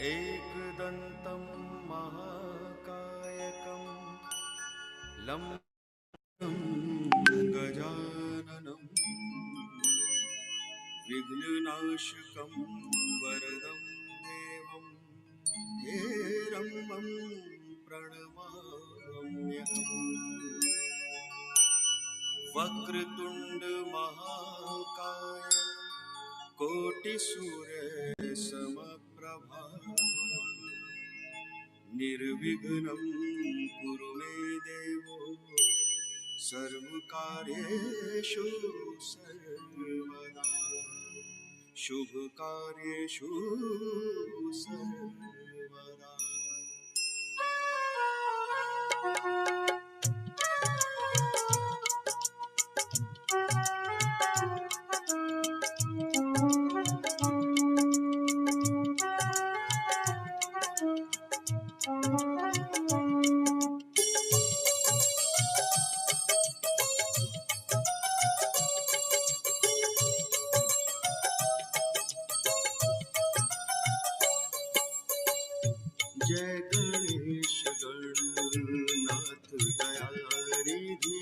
एकदन्तं महाकायकं लम्बं गजाननं विघ्ननाशकं वरदं देवं हेरम्बं प्रणमाम्यहम्। वक्रतुण्ड महाकाय कोटिसूर्य समप्रभा निर्विघ्नं कुरु मे देवो सर्वकार्येषु सर्वदा शुभकार्येषु सर्वदा। जय गणेश गणनाथ दयानिधि,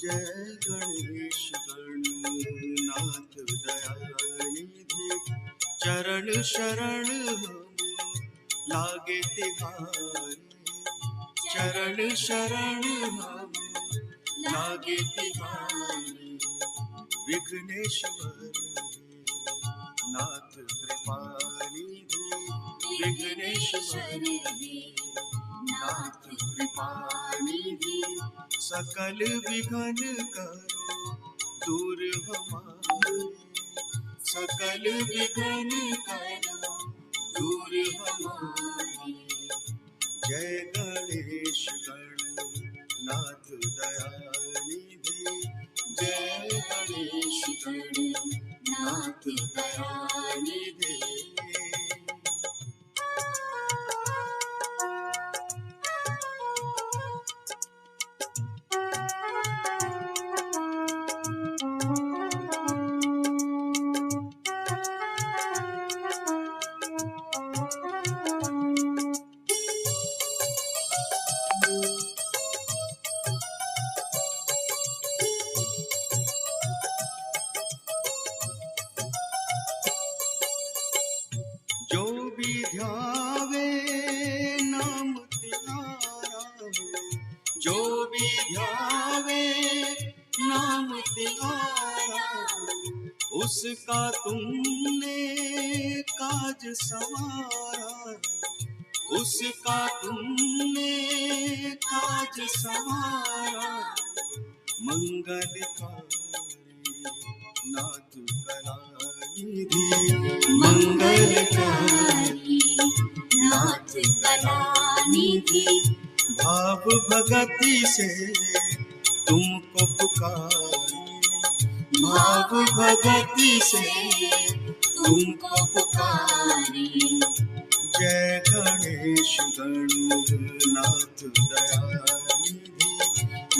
जय गणेश गणनाथ दयानिधि। चरण शरण हम लागे तिहारी, चरण शरण हम लागे तिहारी। विघ्नेश्वर नाथ कृपानिधि, विघ्नेश्वरी नाथ कृपानिधि। सकल विघ्न करो दूर हमारे, सकल विघ्न करो दूर हमारे। जय गणेश गणनाथ दयानिधि, जय गणेश गणनाथ दयानिधि। जो भी ध्यावे नाम तिहारा, जो भी ध्यावे नाम तिहारा। उसका तुमने काज संवारा, उसका तुमने काज संवारा। मंगलकारी नाथ कलानिधि, मंगलकारी नाथ कलानिधि। भाव भगति से तुमको पुकारे, भाव भगति से तुमको पुकारे। जय गणेश गणनाथ दयानिधि,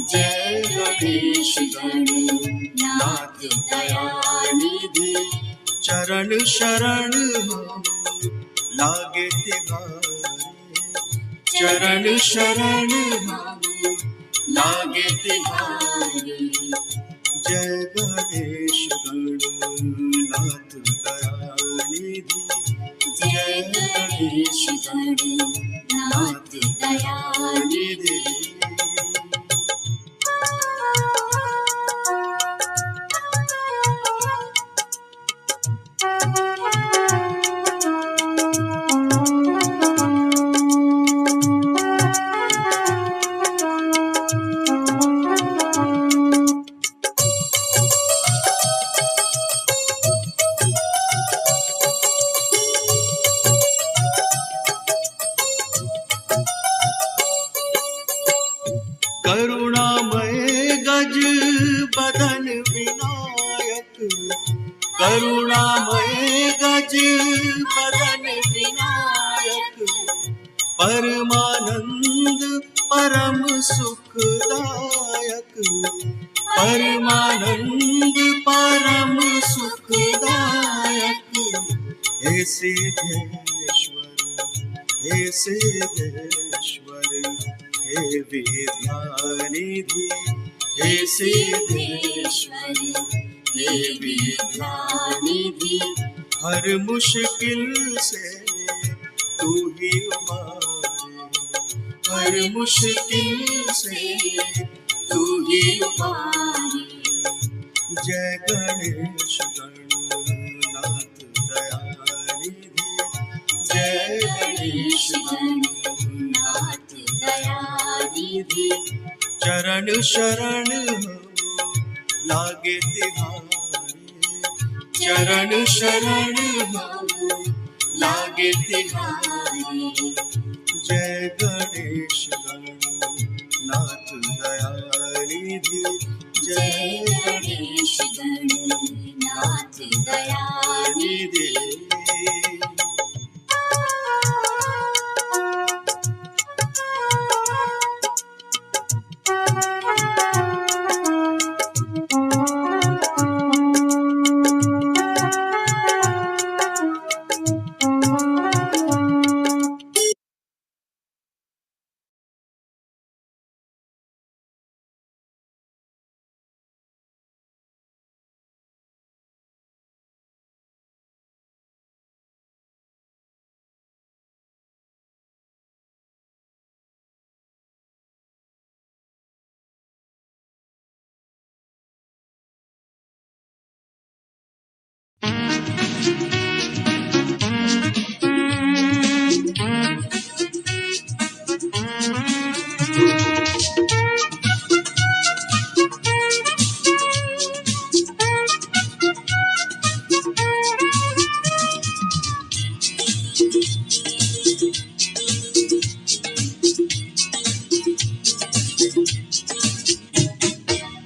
जय गणेश गणनाथ दयानिधि। चरण शरण हम लागे तिहारी, चरण शरण हम लागे तिहारी। जय गणेश गणनाथ दयानिधि, जय गणेश गणनाथ दयानिधि। करुणामय गज बदन विनायक, करुणामय गज बदन विनायक। परमानंद परम सुखदायक, परमानंद परम सुखदायक। हे सिद्धेश्वर हे सिद्धेश्वर हे विद्यानिधि हे सिद्धेश्वर हे विद्यानिधि हर मुश्किल से तू ही उबारे हर मुश्किल से तू ही उबारे जय गणेश गणनाथ दयानिधि जय गणेश गणनाथ दयानिधि चरण शरण हो लागे तिहारे चरण शरण हो लागे तिहारे जय गणेश गणनाथ दयानिधि जय Ganesh Gananath Dayanidhi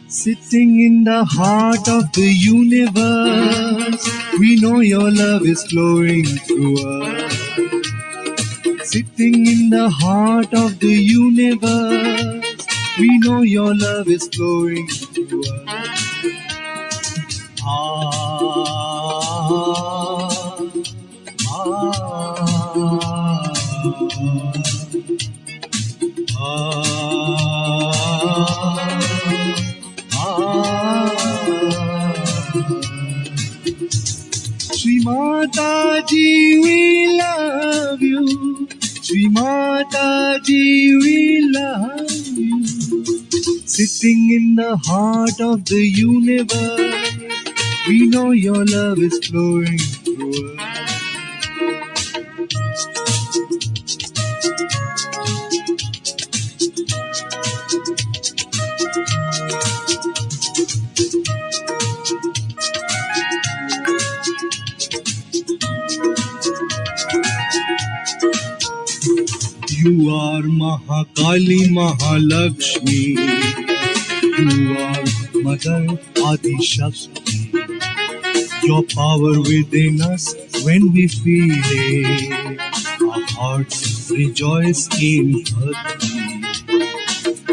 Sitting in the heart of the universe, we know your love is flowing through us. Sitting in the heart of the universe, we know your love is flowing through us. Shri Mataji, we love you. Shri Mataji, we love you. Sitting in the heart of the universe, we know your love is flowing through us. You are Mahakali Mahalakshmi. You are Mother Adi Shakti. Your power within us when we feel it. Our hearts rejoice in bhakti.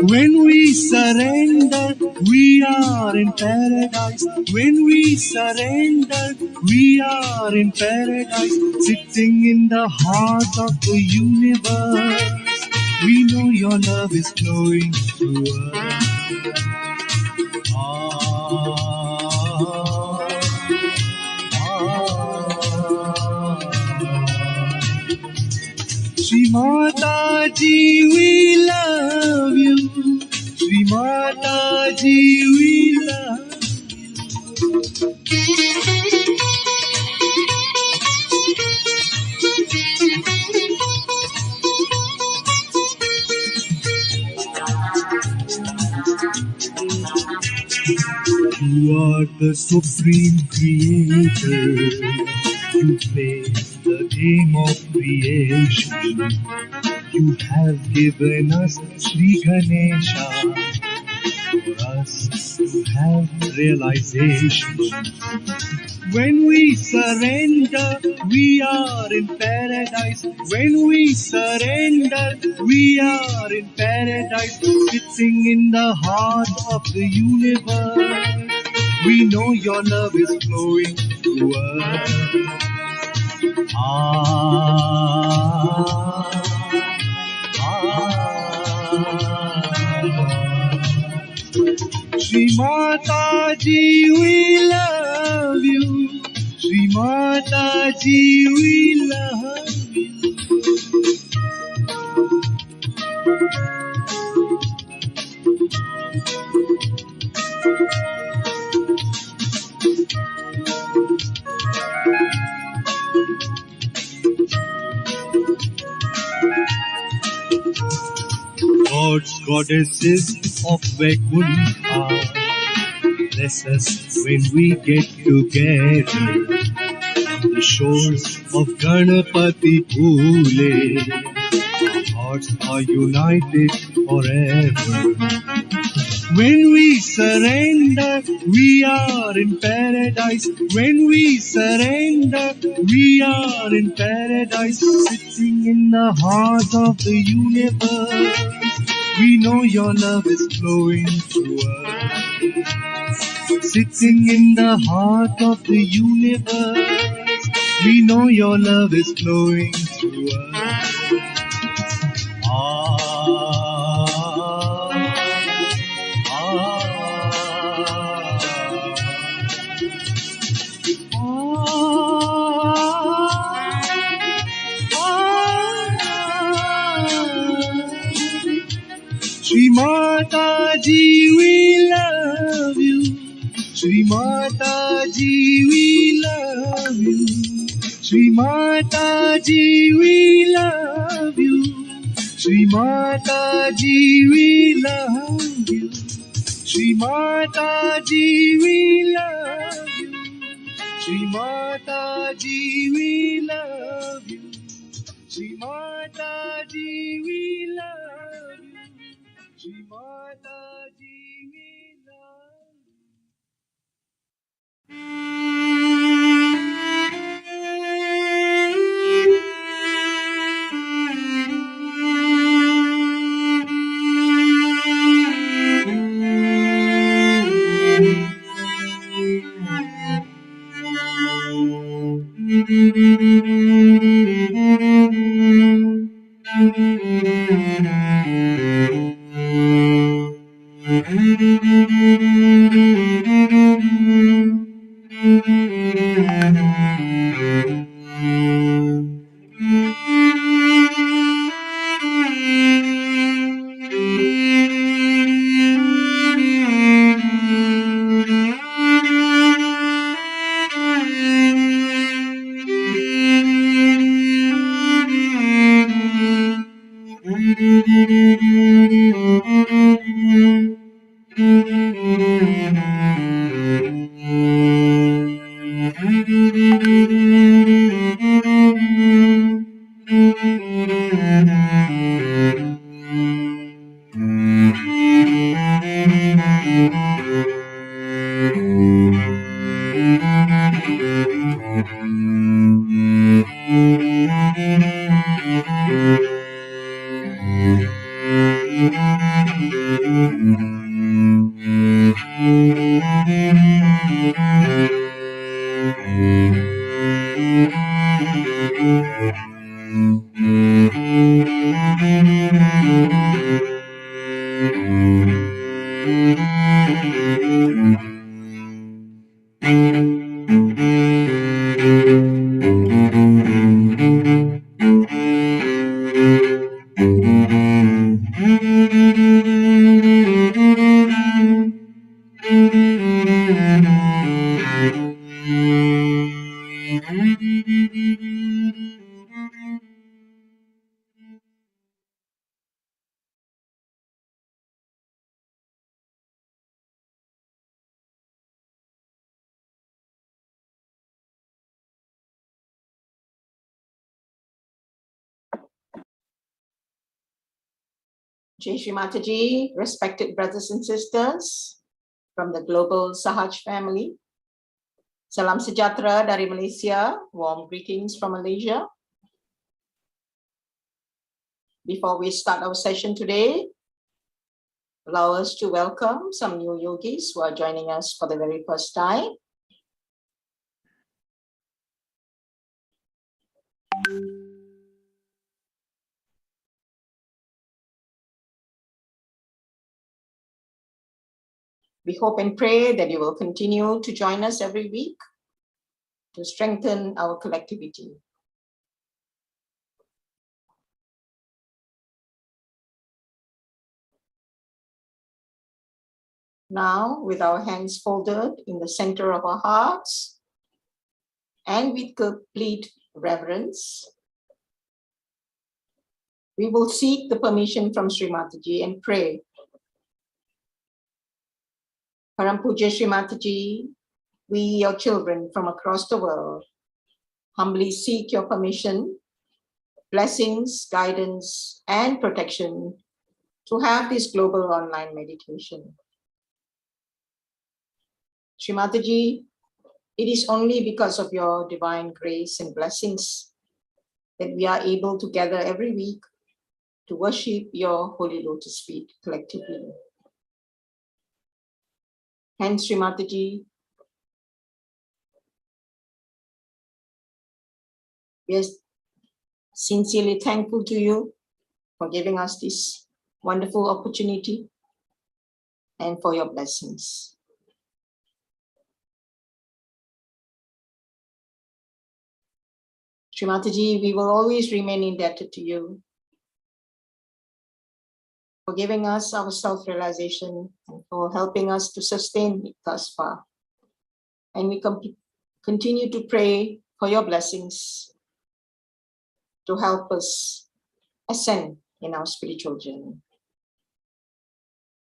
When we surrender, we are in paradise. When we surrender, we are in paradise. Sitting in the heart of the universe, we know your love is flowing through us. Shri Mataji, we love you. Shri Mataji, we love you. are the supreme creator. You play the game of creation. You have given us Sri Ganesha for us to have realization. When we surrender, we are in paradise. When we surrender, we are in paradise. Sitting in the heart of the universe, we know your love is flowing through us. Shri Mataji, we love you. Shri Mataji, we love you. Gods, goddesses of Vaikuntha, bless us when we get together on the shores of Ganapati Phule. Our hearts are united forever. When we surrender, we are in paradise. When we surrender, we are in paradise. Sitting in the heart of the universe, we know your love is flowing through us. Sitting in the heart of the universe, we know your love is flowing through us. Shri Mataji, we love you. Shri Mataji, we love you. Shri Mataji, we love you. Shri Mataji, we love you. Shri Mataji, we love you. Shri Mataji, we love you. Shri Mataji, we love you. Shri Mataji, we love you. Jai Shri Mataji, respected brothers and sisters from the global Sahaj family. Salam sejahtera dari Malaysia. Warm greetings from Malaysia. Before we start our session today, allow us to welcome some new yogis who are joining us for the very first time. We hope and pray that you will continue to join us every week to strengthen our collectivity. Now, with our hands folded in the center of our hearts and with complete reverence, we will seek the permission from Shri Mataji and pray. Param Puja Shri Mataji, we, your children from across the world, humbly seek your permission, blessings, guidance, and protection to have this global online meditation. Shri Mataji, it is only because of your divine grace and blessings that we are able to gather every week to worship your holy lotus feet collectively. Hence, Shri Mataji, we are sincerely thankful to you for giving us this wonderful opportunity and for your blessings. Shri Mataji, we will always remain indebted to you for giving us our self-realization and for helping us to sustain it thus far. And we continue to pray for your blessings to help us ascend in our spiritual journey.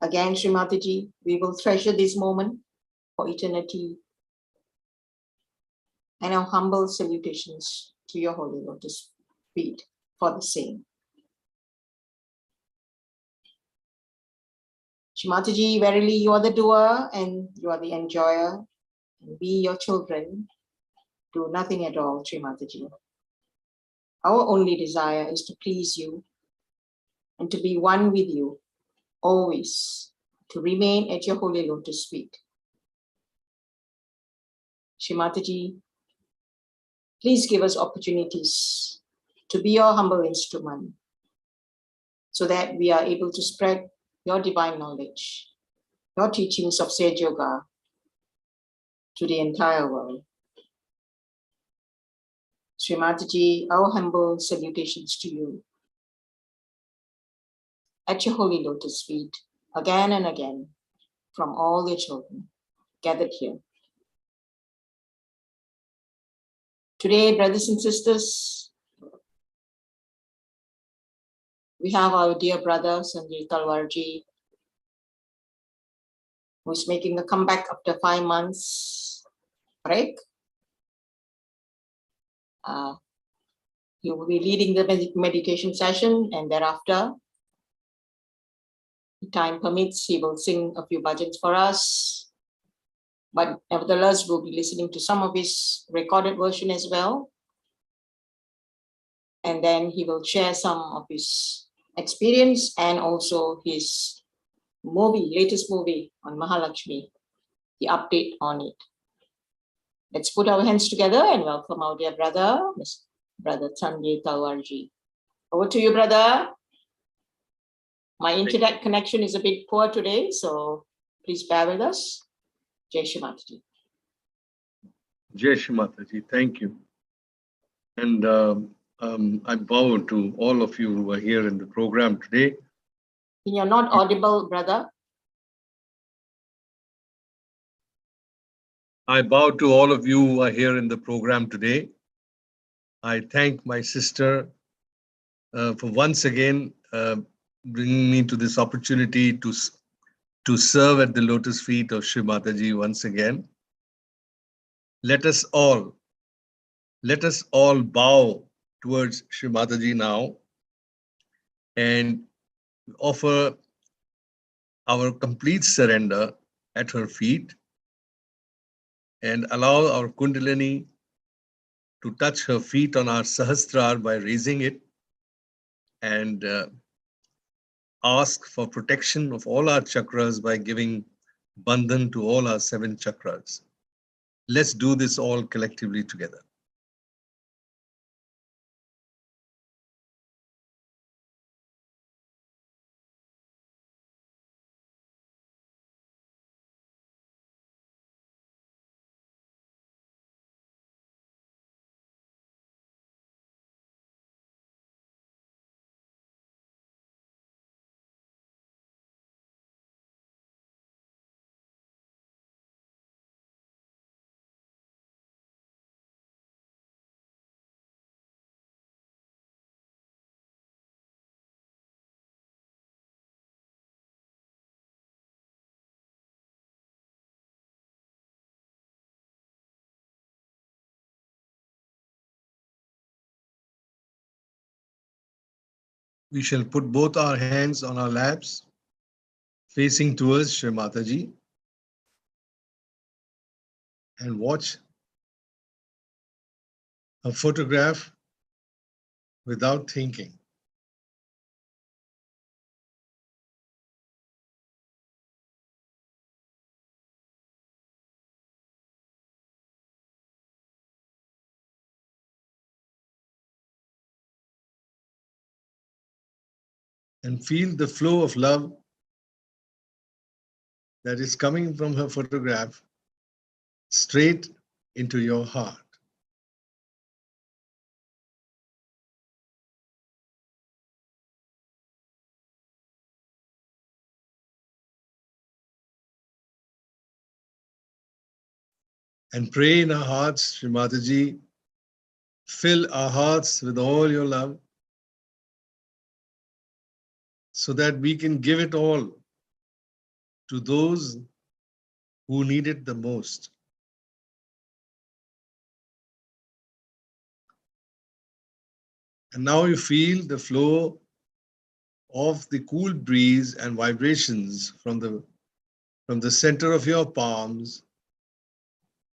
Again, Shri Mataji, we will treasure this moment for eternity and our humble salutations to your holy lotus feet for the same. Shri Mataji, verily you are the doer and you are the enjoyer, and we, your children, do nothing at all, Shri Mataji. Our only desire is to please you and to be one with you, always, to remain at your holy lotus feet. Shri Mataji, please give us opportunities to be your humble instrument so that we are able to spread your divine knowledge, your teachings of Sahaja Yoga to the entire world. Shri Mataji, our humble salutations to you at your holy lotus feet, again and again, from all your children gathered here. Today, brothers and sisters, we have our dear brother, Sanjay Talwarji, who is making a comeback after 5 months break. He will be leading the meditation session, and thereafter, if time permits, he will sing a few bhajans for us. But nevertheless, we'll be listening to some of his recorded version as well. And then he will share some of his experience and also his latest movie on Mahalakshmi, the update on it. Let's put our hands together and welcome our dear brother, Brother Sanjay Talwarji. Over to you, brother. My internet connection is a bit poor today, so please bear with us. Jai Shri Mataji. Jai Shri Mataji, thank you. And I bow to all of you who are here in the program today. You're not audible, brother. I bow to all of you who are here in the program today. I thank my sister for once again bringing me to this opportunity to serve at the lotus feet of Shri Mataji once again. Let us all bow towards Shri Mataji now and offer our complete surrender at her feet and allow our Kundalini to touch her feet on our Sahasrar by raising it and ask for protection of all our chakras by giving bandhan to all our 7 chakras. Let's do this all collectively together. We shall put both our hands on our laps, facing towards Shri Mataji, and watch a photograph without thinking. And feel the flow of love that is coming from her photograph straight into your heart. And pray in our hearts, Shri Mataji, fill our hearts with all your love so that we can give it all to those who need it the most. And now you feel the flow of the cool breeze and vibrations from the center of your palms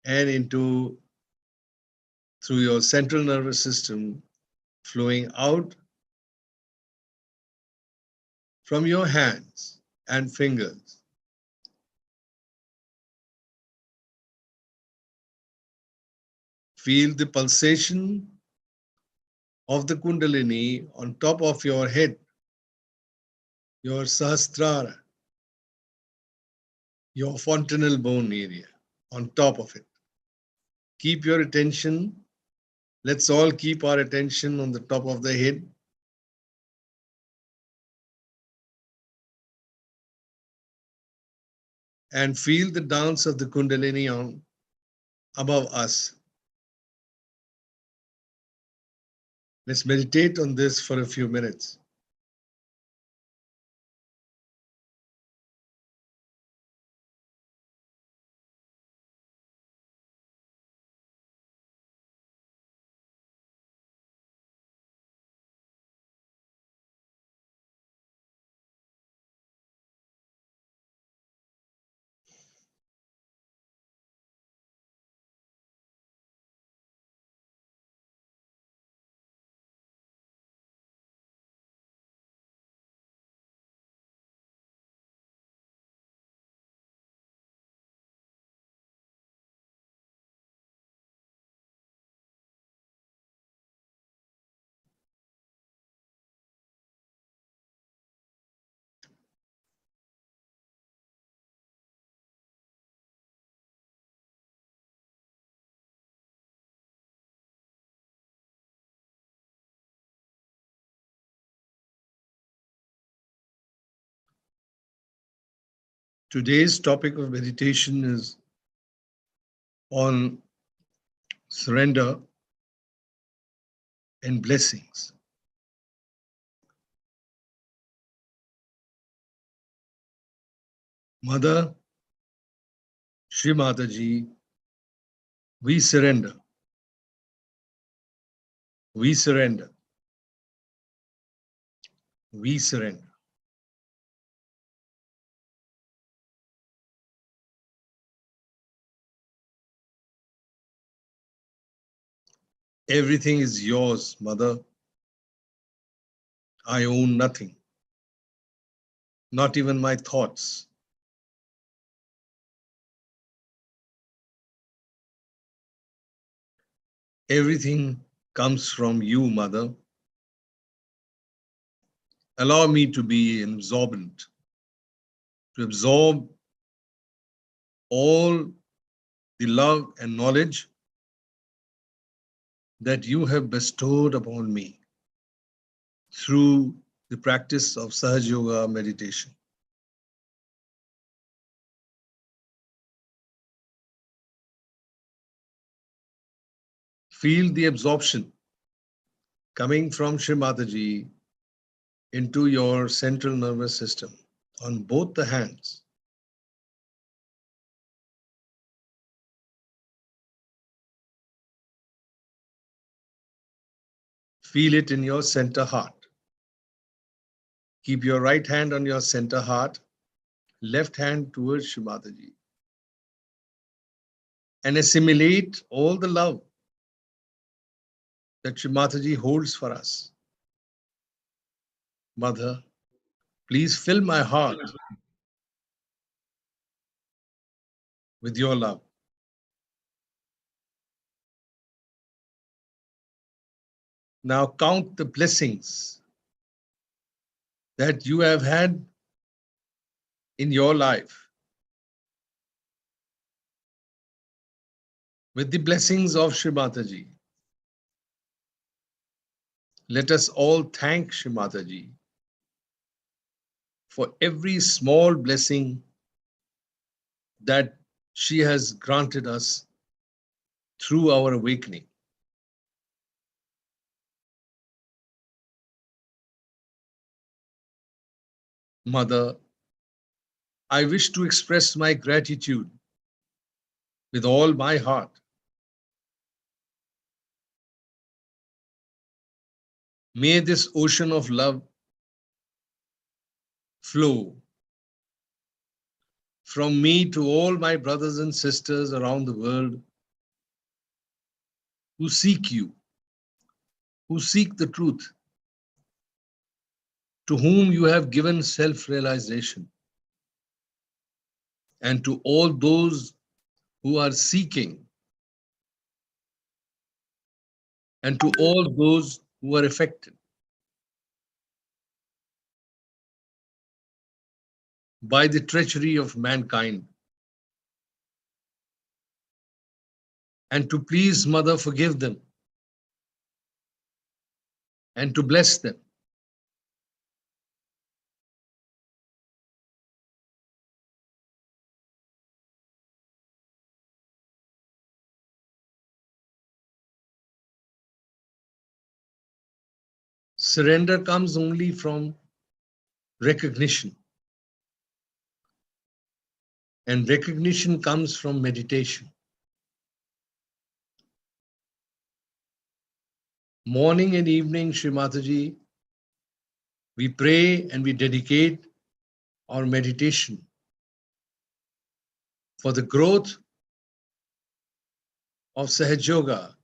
and into through your central nervous system, flowing out from your hands and fingers. Feel the pulsation of the Kundalini on top of your head, your Sahasrara, your fontanel bone area on top of it. Keep your attention. Let's all keep our attention on the top of the head. And feel the dance of the Kundalini on above us. Let's meditate on this for a few minutes. Today's topic of meditation is on surrender and blessings. Mother, Shri Mataji, we surrender. We surrender. We surrender. Everything is yours, Mother. I own nothing, not even my thoughts. Everything comes from you, Mother. Allow me to be absorbent, to absorb all the love and knowledge that you have bestowed upon me through the practice of Sahaja Yoga meditation. Feel the absorption coming from Shri Mataji into your central nervous system on both the hands. Feel it in your center heart. Keep your right hand on your center heart, left hand towards Shri Mataji, and assimilate all the love that Shri Mataji holds for us. Mother, please fill my heart with your love. Now count the blessings that you have had in your life. With the blessings of Shri Mataji, let us all thank Shri Mataji for every small blessing that she has granted us through our awakening. Mother, I wish to express my gratitude with all my heart. May this ocean of love flow from me to all my brothers and sisters around the world who seek you, who seek the truth, to whom you have given self-realization, and to all those who are seeking, and to all those who are affected by the treachery of mankind. And to please, Mother, forgive them and to bless them. Surrender comes only from recognition, and recognition comes from meditation. Morning and evening, Shri Mataji, we pray and we dedicate our meditation for the growth of Sahaja Yoga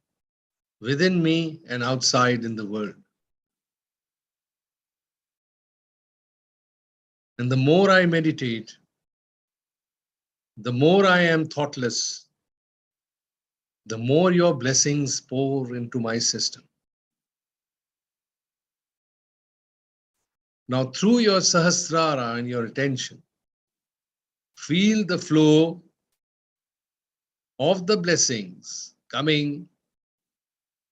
within me and outside in the world. And the more I meditate, the more I am thoughtless, the more your blessings pour into my system. Now, through your Sahasrara and your attention, feel the flow of the blessings coming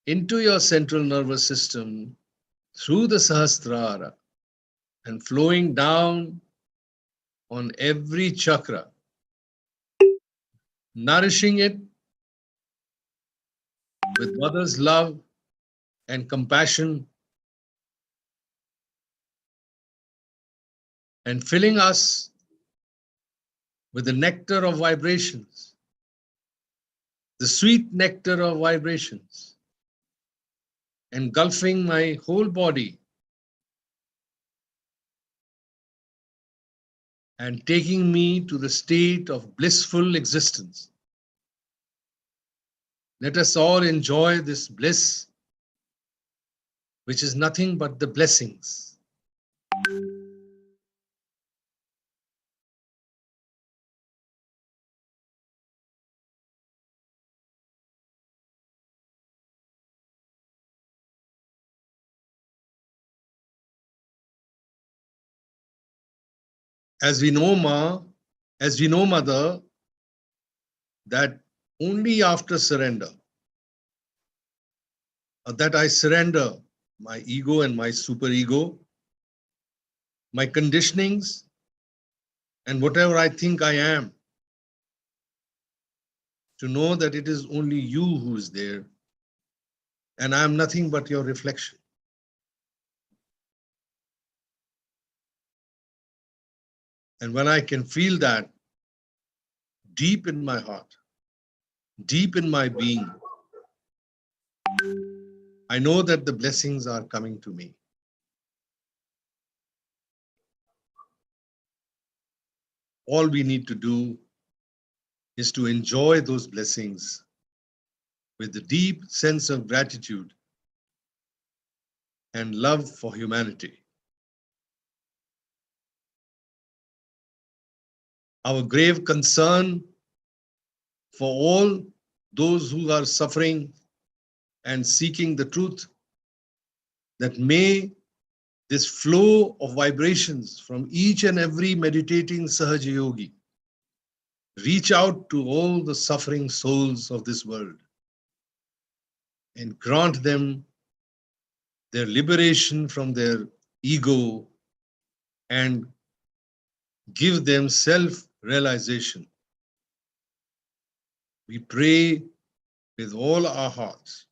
into your central nervous system through the Sahasrara and flowing down on every chakra, nourishing it with mother's love and compassion, and filling us with the nectar of vibrations, the sweet nectar of vibrations, engulfing my whole body and taking me to the state of blissful existence. Let us all enjoy this bliss, which is nothing but the blessings. As we know, Mother, that only after surrender, that I surrender my ego and my superego, my conditionings, and whatever I think I am, to know that it is only you who is there, and I am nothing but your reflection. And when I can feel that deep in my heart, deep in my being, I know that the blessings are coming to me. all we need to do is to enjoy those blessings with a deep sense of gratitude and love for humanity. Our grave concern for all those who are suffering and seeking the truth, that may this flow of vibrations from each and every meditating Sahaja Yogi reach out to all the suffering souls of this world and grant them their liberation from their ego and give them self-realization. We pray with all our hearts.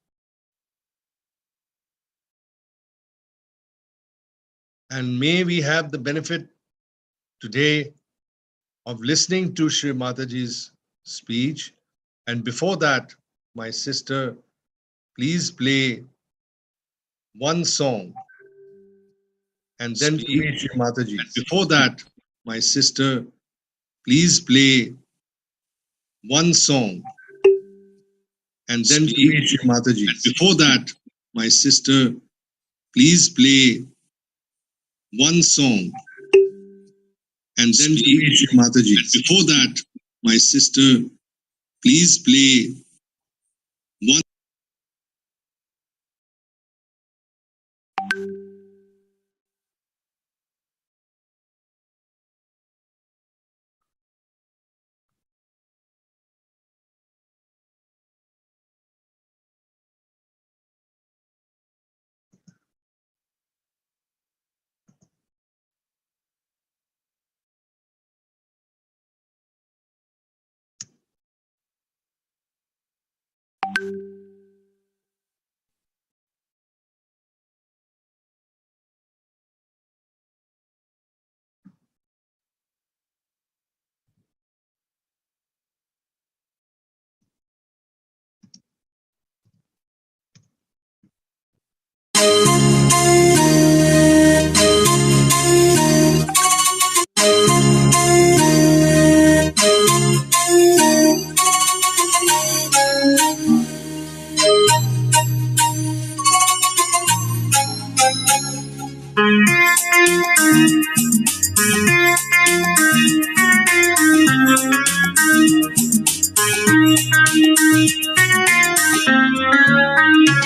And may we have the benefit today of listening to Shri Mataji's speech. And before that, my sister, please play one song and then play Shri Mataji. And before that, my sister, please play one song and then play Shri Mataji. And before that, my sister, please play one song and then play Shri Mataji. And before that, my sister, please play one.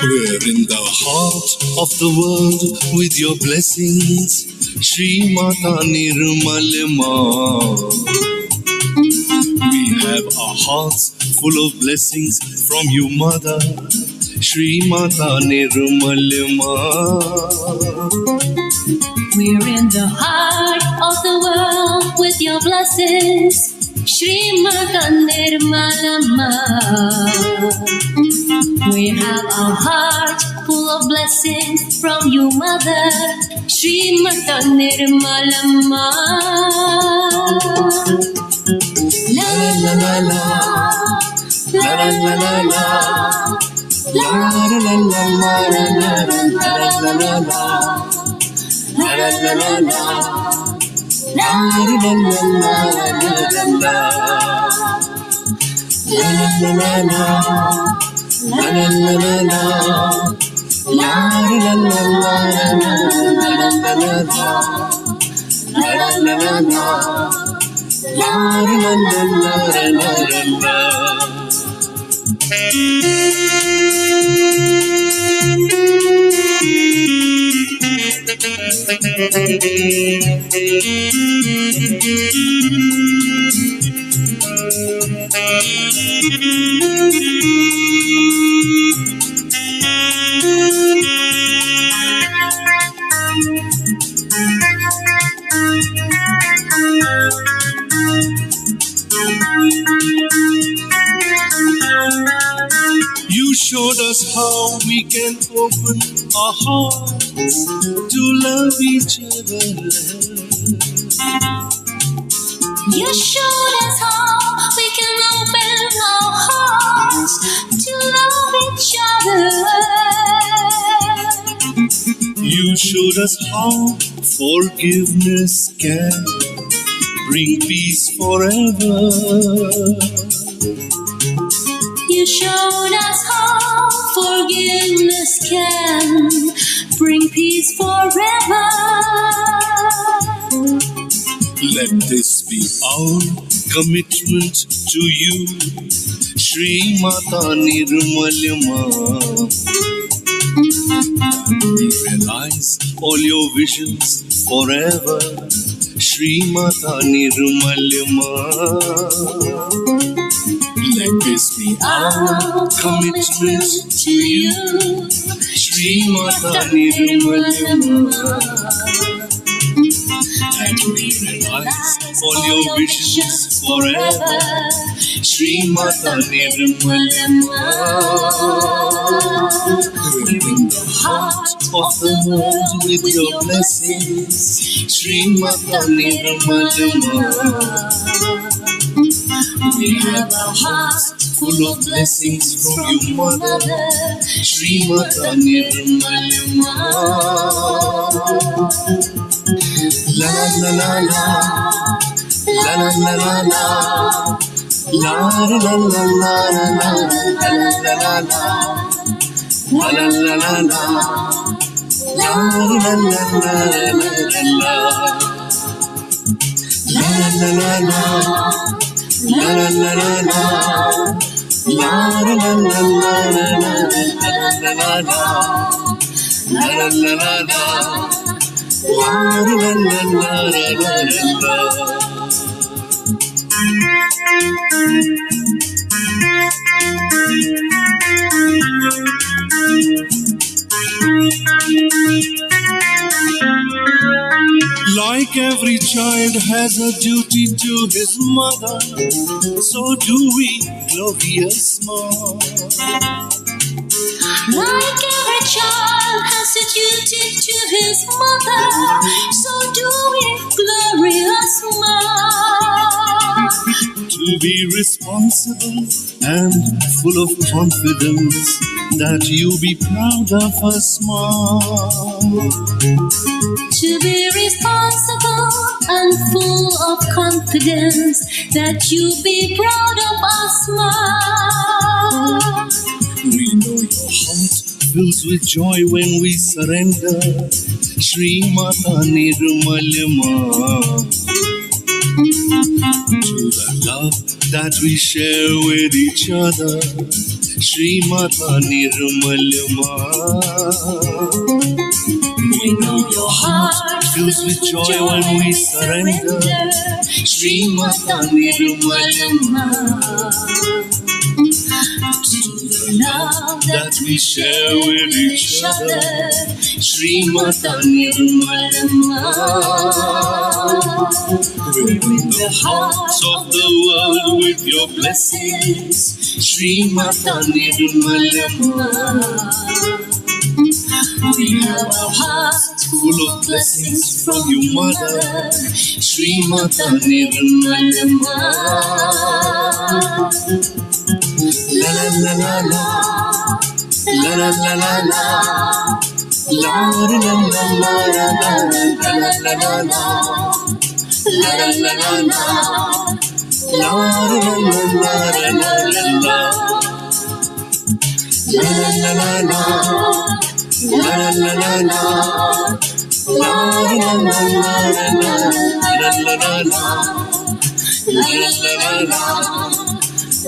We're in the heart of the world with your blessings, Shri Mata Nirmal Ma. We have our hearts full of blessings from you, Mother, Shri Mata Nirmal Ma. We're in the heart of the world with your blessings, Shri Mata Nirmala Ma. We have our heart full of blessings from you, Mother, Shri Mata Nirmala Ma. La la la la, la la la la la, la la la la la, la la la la la. La la la la la, la la la la la la, la la la la la, la la la la la, la la la la la, la la. You showed us how we can open our hearts to love each other. You showed us how we can open our hearts to love each other. You showed us how forgiveness can bring peace forever. You showed us how forgiveness can bring peace forever. Let this be our commitment to you, Shri Mata Nirmalama. We realize all your visions forever, Shri Mata Nirmalama. Let this be our commitment to you, Shri Mata Nirmalama. And we realize all your wishes forever, Shri Mata Nirmalama. Bring the heart of the world with your blessings, Shri Mata Nirmalama. We have a heart full of blessings from you, Mother, Shri Mata Nirmalama. La la la la, la la la la la, la la la la la, la la la la, la la la la la, la la la la la, la la la la la, la la la la la, la la la la la, la la la la la. La la la la la la la. Like every child has a duty to his mother, so do we, glorious mom. Like every child has a duty to his mother, so do we, glorious mom. To be responsible and full of confidence, that you be proud of us, mom. To be responsible and full of confidence, that you be proud of us, mom. We know your heart fills with joy when we surrender, Shri Mata Nirmalama. To the love that we share with each other, Shri Mata Nirmalama. We know your heart fills with joy when we surrender, Shri Mata Nirmalama. Love that we share with each other, Shri Mata Nirmalama. Bring the hearts of the world with your blessings, Shri Mata Nirmalama. We have a heart full of blessings from you, Mother, Shri Mata Nirmalama. La la la la la, la la la la la, la la la la la, la la la la la, la la la la la, la la la la la la.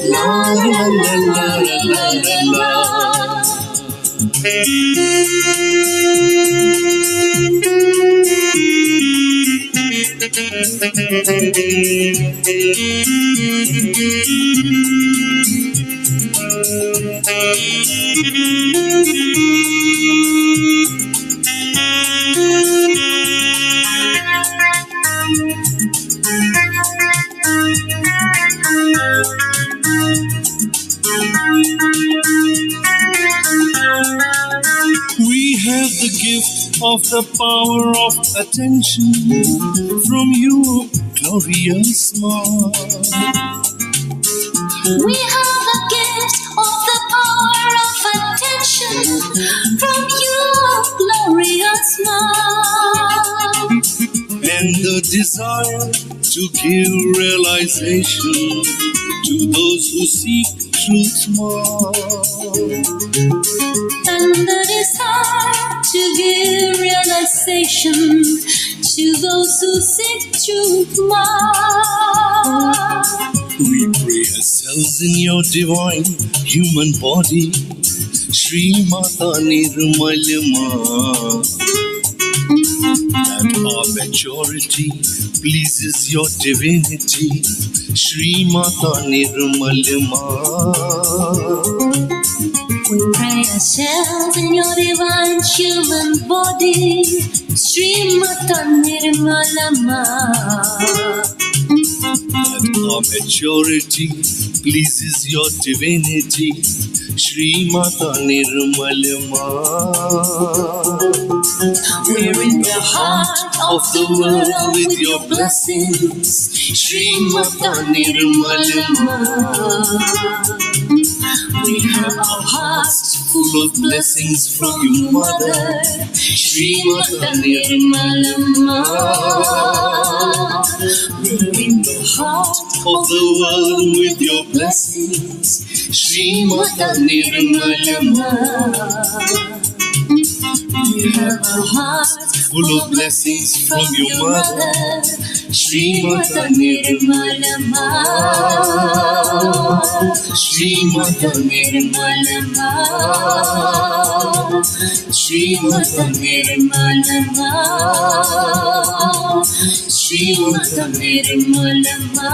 La la la la la la la. We have the gift of the power of attention from you, glorious mom. We have a gift of the power of attention from you, glorious mom. And the desire to give realization to those who seek truth more. And the desire to give realization to those who seek truth more. We pray ourselves in your divine human body, Shri Mata Nirmalama, that our maturity pleases your divinity, Shri Mata Nirmalama. We pray ourselves in your divine human body, Shri Mata Nirmalama, that our maturity pleases your divinity, Shri Mata Nirmalama. We're in the heart of the world with your blessings, Shri Mata Nirmalama. We have our hearts full of blessings from you, Mother, Shri Mata Nirmalama. We're in the heart of the world with your blessings, Shri Mata Nirmalama. We have a heart Full of blessings from your mother, Shri Mata Nirmalama, Shri Mata Nirmalama, Shri Mata Nirmalama, Shri Mata Nirmalama.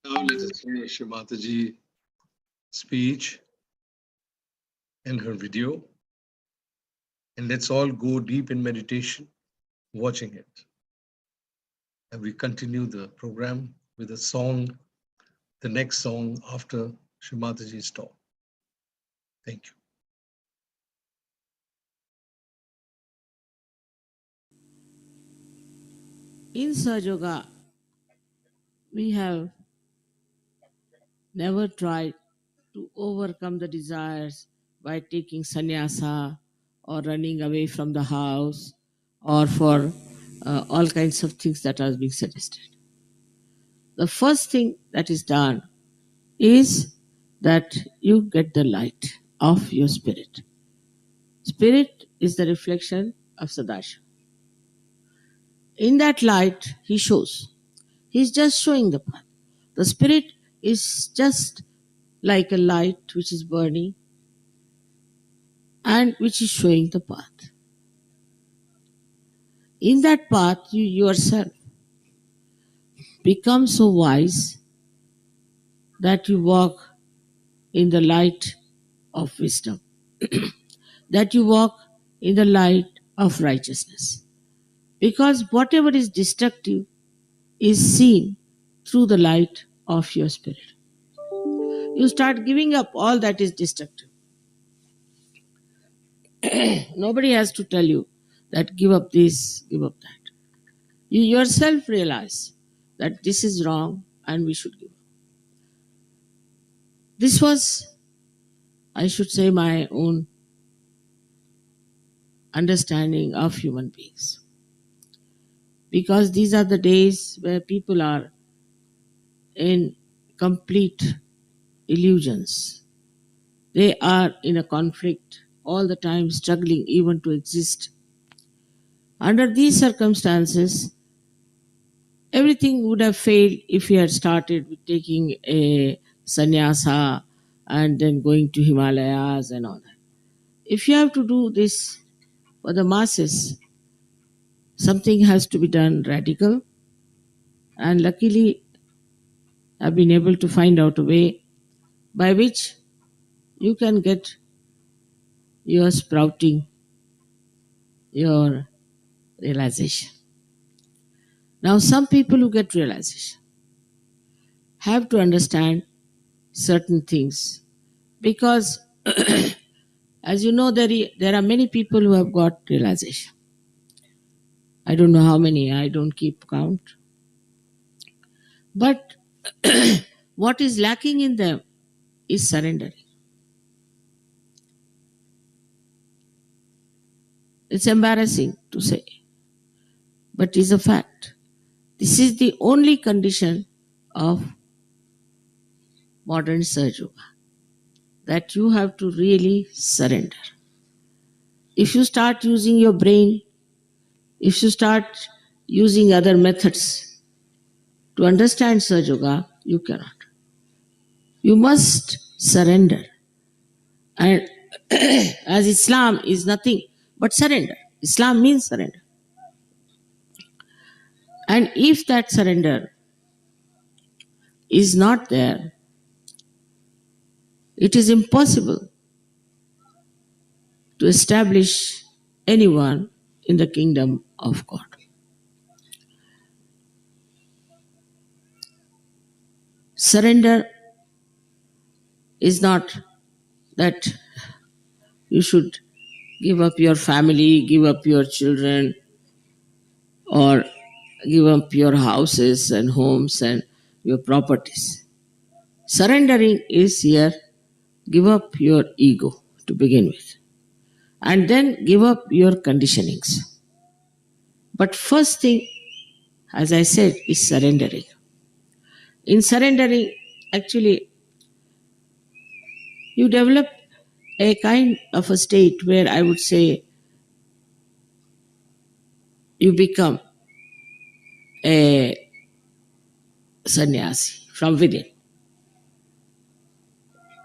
Now let us hear Shri Mataji speech and her video. And let's all go deep in meditation, watching it. And we continue the program with a song, the next song after Shri Mataji's talk. Thank you. In Sahaja Yoga, we have never tried to overcome the desires by taking sannyasa or running away from the house or for all kinds of things that are being suggested. The first thing that is done is that you get the light of your spirit. Spirit is the reflection of Sadashiva. In that light, he shows. He's just showing the path. The spirit is just like a light which is burning and which is showing the path. In that path, you yourself become so wise that you walk in the light of wisdom, that you walk in the light of righteousness. Because whatever is destructive is seen through the light of your spirit. You start giving up all that is destructive. Nobody has to tell you that give up this, give up that. You yourself realize that this is wrong and we should give up. This was, I should say, my own understanding of human beings. Because these are the days where people are in complete illusions. They are in a conflict all the time, struggling even to exist. Under these circumstances, everything would have failed if we had started with taking a sannyasa and then going to Himalayas and all that. If you have to do this for the masses, something has to be done radical. And luckily, I've been able to find out a way by which you can get your sprouting, your realization. Now, some people who get realization have to understand certain things because, as you know, there are many people who have got realization. I don't know how many, I don't keep count. But what is lacking in them is surrendering. It's embarrassing to say, but it is a fact. This is the only condition of modern Sahaja Yoga, that you have to really surrender. If you start using your brain, if you start using other methods to understand Sahaja Yoga, you cannot. You must surrender. And as Islam is nothing but surrender. Islam means surrender. And if that surrender is not there, it is impossible to establish anyone in the kingdom of God. Surrender is not that you should give up your family, give up your children, or give up your houses and homes and your properties. Surrendering is here, give up your ego to begin with, and then give up your conditionings. But first thing, as I said, is surrendering. In surrendering, actually, you develop a kind of a state where I would say you become a sannyasi from within.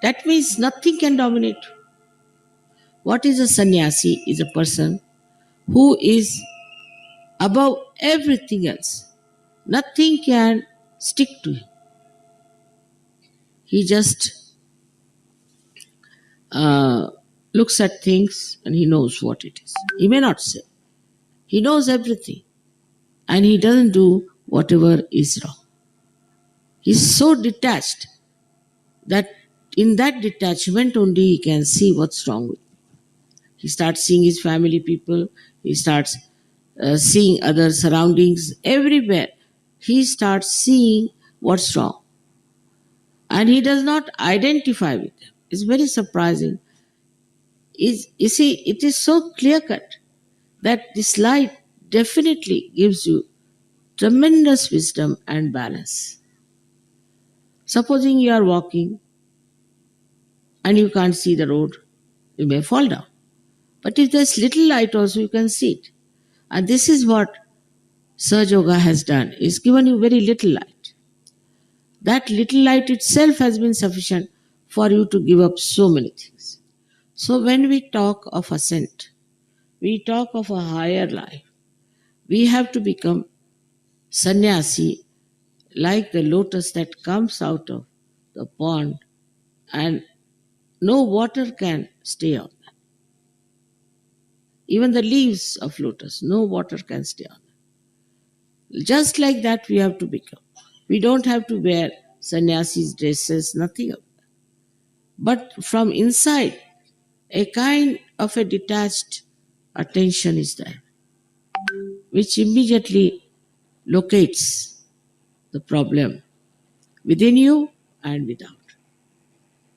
That means nothing can dominate you. What is a sannyasi? Is a person who is above everything else. Nothing can stick to him. He just looks at things and he knows what it is. He may not say. He knows everything and he doesn't do whatever is wrong. He's so detached that in that detachment only he can see what's wrong with him. He starts seeing his family people, he starts seeing other surroundings everywhere. He starts seeing what's wrong. And he does not identify with them. It's very surprising. You see, it is so clear-cut that this light definitely gives you tremendous wisdom and balance. Supposing you are walking and you can't see the road, you may fall down. But if there's little light also, you can see it. And this is what Sahaja Yoga has done. It's given you very little light. That little light itself has been sufficient for you to give up so many things. So when we talk of ascent, we talk of a higher life, we have to become sannyasi, like the lotus that comes out of the pond and no water can stay on them. Even the leaves of lotus, no water can stay on them. Just like that we have to become. We don't have to wear sannyasi's dresses, nothing of that. But from inside, a kind of a detached attention is there, which immediately locates the problem within you and without.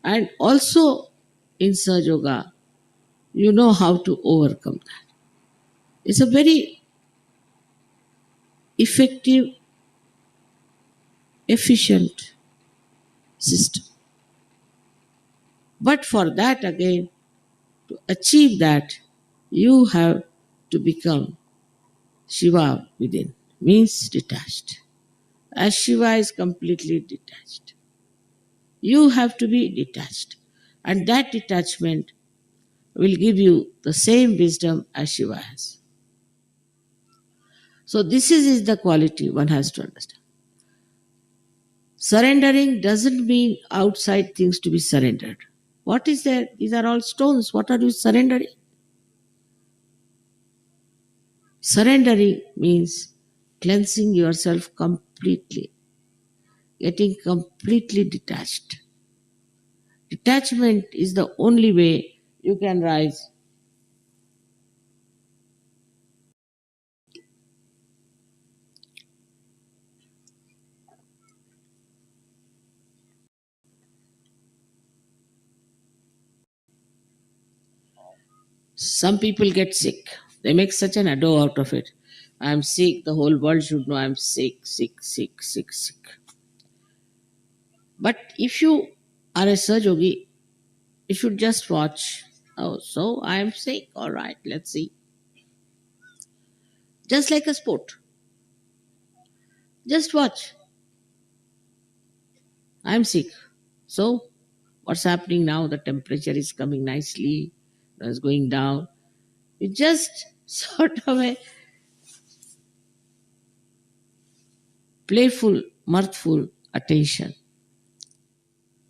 And also in Sahaja Yoga, you know how to overcome that. It's a very effective, efficient system. But for that again, to achieve that, you have to become Shiva within, means detached. As Shiva is completely detached, you have to be detached. And that detachment will give you the same wisdom as Shiva has. So this is the quality one has to understand. Surrendering doesn't mean outside things to be surrendered. What is there? These are all stones. What are you surrendering? Surrendering means cleansing yourself completely, getting completely detached. Detachment is the only way you can rise. Some people get sick. They make such an ado out of it. I'm sick, the whole world should know I'm sick, sick, sick, sick, sick. But if you are a Sahaja Yogi, you should just watch. Oh, so I'm sick. All right, let's see. Just like a sport. Just watch. I'm sick. So, what's happening now? The temperature is coming nicely, it's going down. It's just sort of a playful, mirthful attention.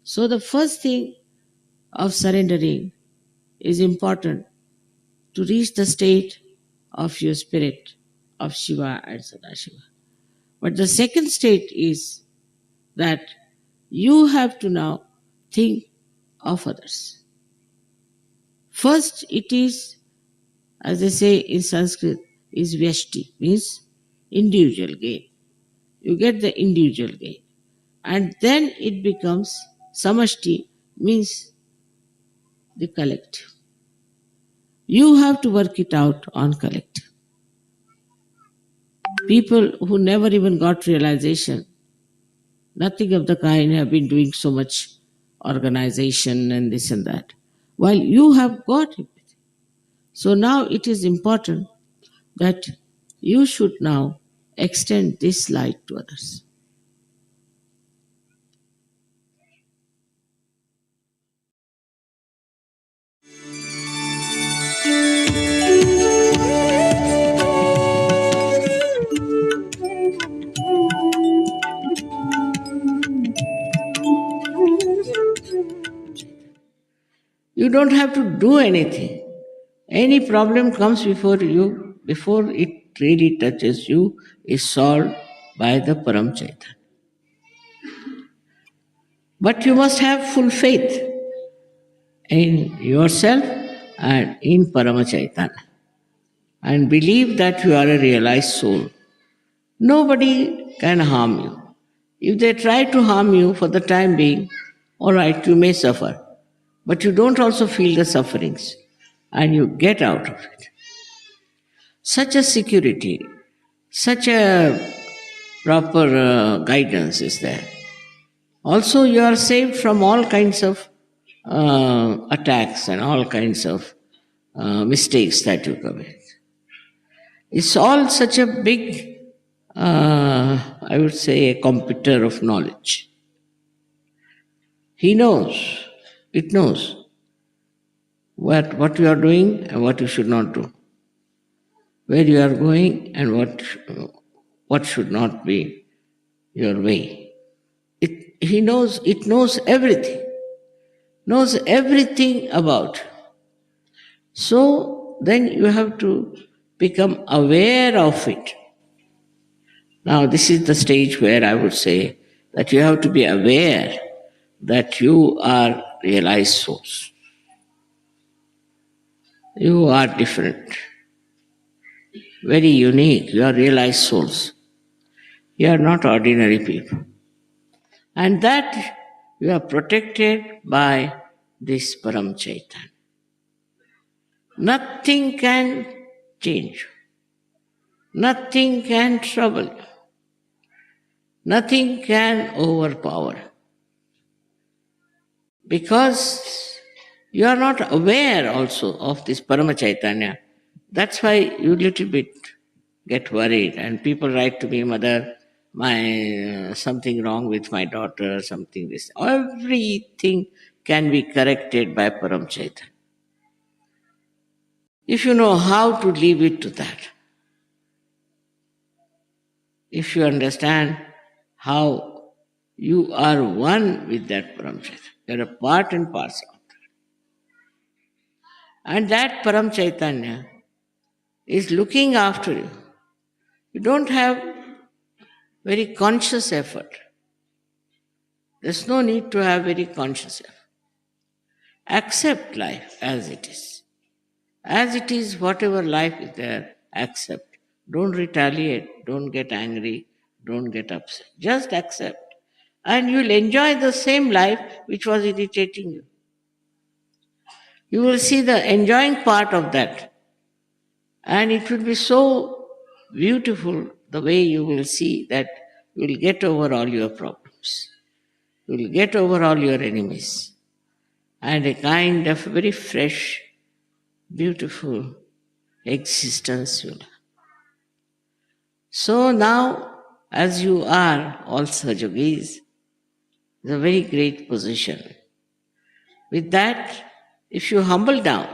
So, the first thing of surrendering is important to reach the state of your spirit of Shiva and Sadashiva. But the second state is that you have to now think of others. First, it is, as they say in Sanskrit, is vyashti, means individual gain. You get the individual gain. And then it becomes samashti, means the collective. You have to work it out on collective. People who never even got realization, nothing of the kind, have been doing so much organization and this and that, while you have got it. So now it is important that you should now extend this light to others. You don't have to do anything. Any problem comes before you, before it really touches you, is solved by the Param Chaitanya. But you must have full faith in yourself and in Parama Chaitanya, and believe that you are a realized soul. Nobody can harm you. If they try to harm you for the time being, all right, you may suffer, but you don't also feel the sufferings and you get out of it. Such a security, such a proper guidance is there. Also, you are saved from all kinds of attacks and all kinds of mistakes that you commit. It's all such a big, I would say, a computer of knowledge. He knows, it knows what you are doing and what you should not do, where you are going and what should not be your way. He knows, it knows everything about. So then you have to become aware of it. Now, this is the stage where I would say that you have to be aware that you are realized souls. You are different, very unique. You are realized souls. You are not ordinary people. And that you are protected by this Param Chaitanya. Nothing can change you. Nothing can trouble you. Nothing can overpower you. Because you are not aware also of this Parama Chaitanya. That's why you little bit get worried, and people write to me, Mother, my something wrong with my daughter, something this. Everything can be corrected by Param Chaitanya. If you know how to leave it to that, if you understand how You are one with that Param Chaitanya. You are a part and parcel of that. And that Param Chaitanya is looking after you. You don't have very conscious effort. There's no need to have very conscious effort. Accept life as it is. As it is, whatever life is there, accept. Don't retaliate, don't get angry, don't get upset. Just accept. And you'll enjoy the same life which was irritating you. You will see the enjoying part of that. And it will be so beautiful the way you will see that you will get over all your problems. You will get over all your enemies. And a kind of very fresh, beautiful existence you'll have. So now, as you are also yogis, it's a very great position. With that, if you humble down,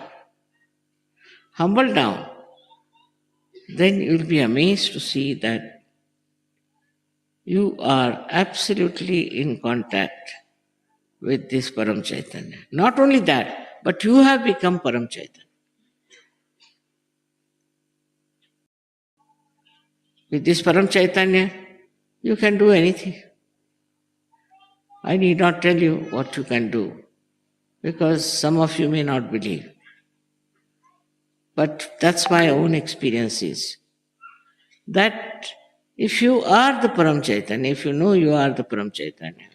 then you'll be amazed to see that you are absolutely in contact with this Param Chaitanya. Not only that, but you have become Param Chaitanya. With this Param Chaitanya, you can do anything. I need not tell you what you can do, because some of you may not believe. But that's my own experiences. That if you are the Param Chaitanya, if you know you are the Param Chaitanya,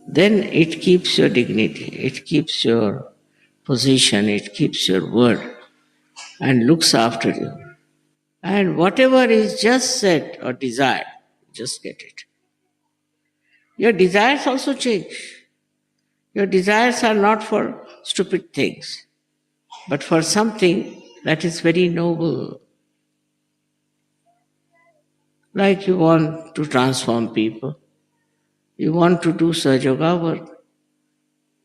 then it keeps your dignity, it keeps your position, it keeps your word and looks after you. And whatever is just said or desired, just get it. Your desires also change. Your desires are not for stupid things, but for something that is very noble. Like you want to transform people, you want to do Sahaja Yoga work.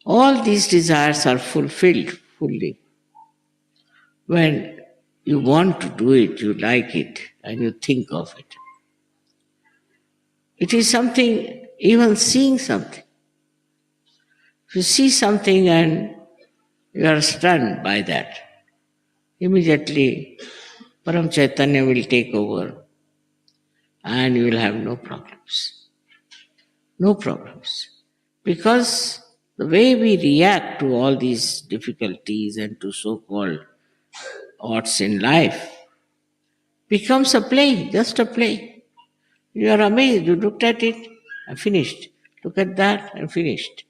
All these desires are fulfilled fully when you want to do it, you like it, and you think of it. It is something, even seeing something. If you see something and you are stunned by that, immediately Param Chaitanya will take over and you will have no problems. No problems. Because the way we react to all these difficulties and to so-called odds in life becomes a play, just a play. You are amazed, you looked at it and finished. Look at that and finished.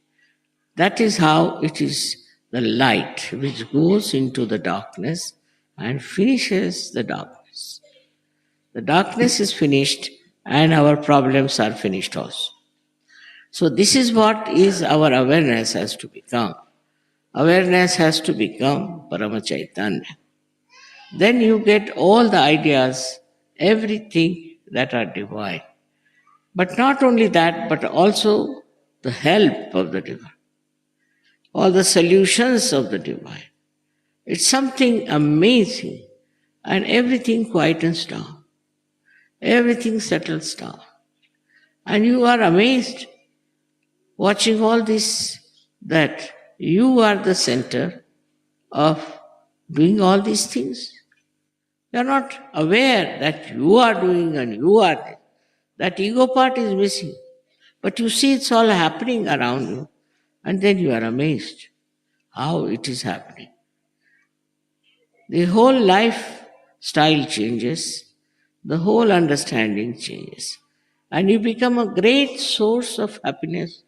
That is how it is the light which goes into the darkness and finishes the darkness. The darkness is finished and our problems are finished also. So this is what is our awareness has to become. Awareness has to become Parama Chaitanya. Then you get all the ideas, everything that are divine. But not only that, but also the help of the divine. All the solutions of the divine. It's something amazing. And everything quietens down. Everything settles down. And you are amazed watching all this, that you are the center of doing all these things. You are not aware that you are doing and you are there. That ego part is missing. But you see it's all happening around you. And then you are amazed how it is happening. The whole lifestyle changes. The whole understanding changes. And you become a great source of happiness,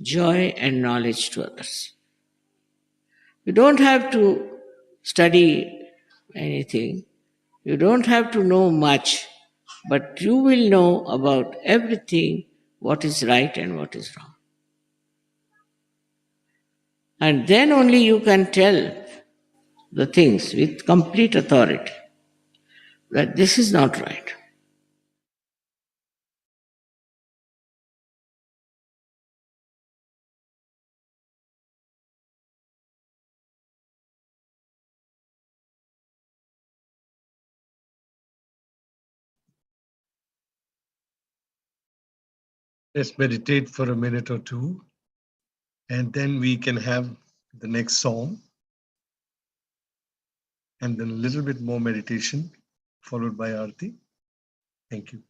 joy and knowledge to others. You don't have to study anything. You don't have to know much, but you will know about everything, what is right and what is wrong. And then only you can tell the things with complete authority that this is not right. Let's meditate for a minute or two, and then we can have the next song, and then a little bit more meditation, followed by arti. Thank you.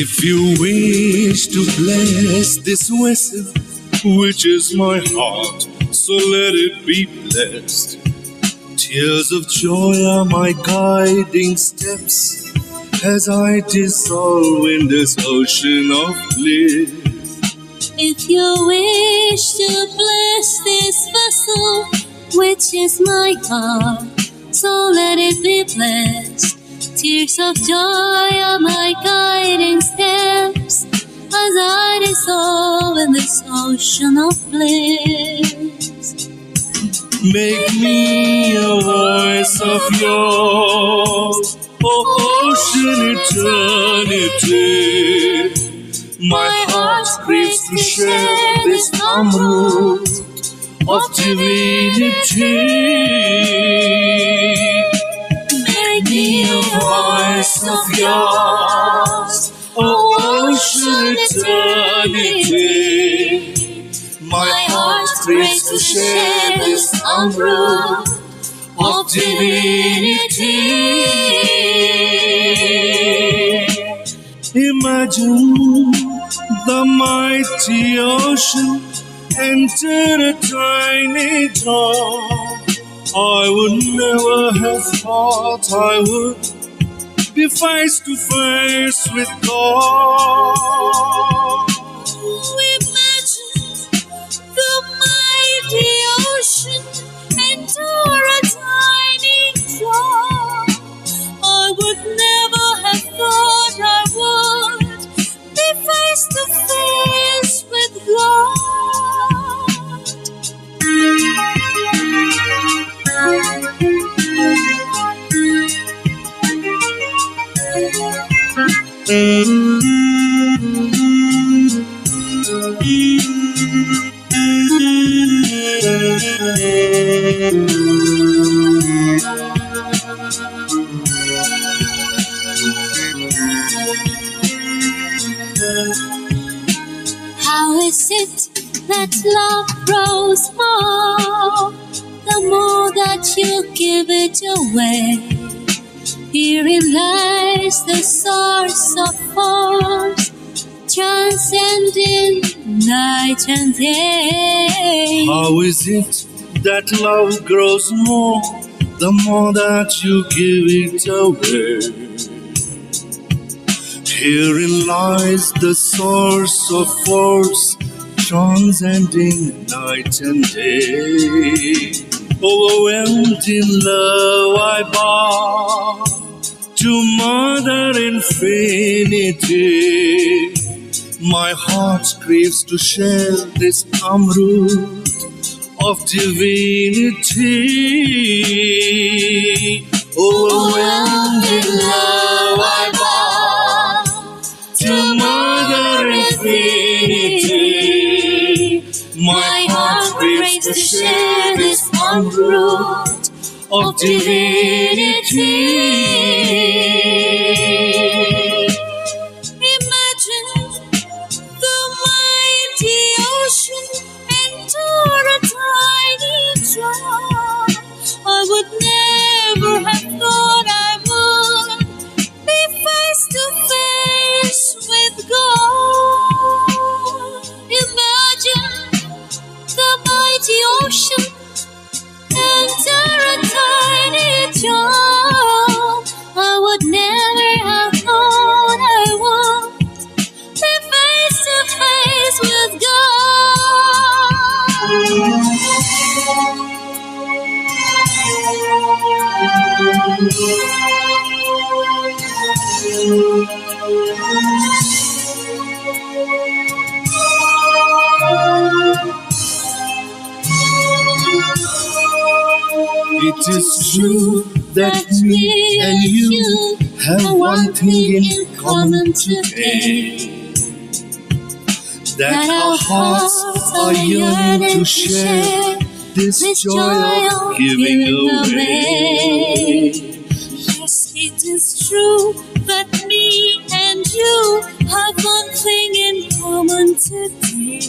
If you wish to bless this vessel, which is my heart, so let it be blessed. Tears of joy are my guiding steps as I dissolve in this ocean of bliss. If you wish to bless this vessel, which is my heart, so let it be blessed. Tears of joy are my guiding steps as I dissolve in this ocean of bliss. Make me a voice of yours, oh ocean eternity. My heart craves to share this amrut of divinity. Make me a voice of yours, oh ocean eternity. My heart craves to share this amrut of divinity. Imagine the mighty ocean enter a tiny drop. I would never have thought I would be face to face with God. Imagine the mighty ocean enter a tiny drop. I would never have thought I would be face to face with God. How is it that love grows more, the more that you give it away? Herein lies the source of force, transcending night and day. How is it that love grows more, the more that you give it away? Herein lies the source of force, transcending night and day. Overwhelmed in love I bow to Mother Infinity. My heart craves to share this amrut of divinity. Overwhelmed in love I bow to Mother Infinity. My heart craves to share this one root of divinity. Imagine the mighty ocean enter a tiny drop. I would never have thought I would be face to face with God. Imagine the mighty ocean enter a tiny drop. I would never have thought I would be face to face with It is true that me and you have one thing in common today, that our hearts are yearning to share this joy of giving away. Yes, it is true that me and you have one thing in common today,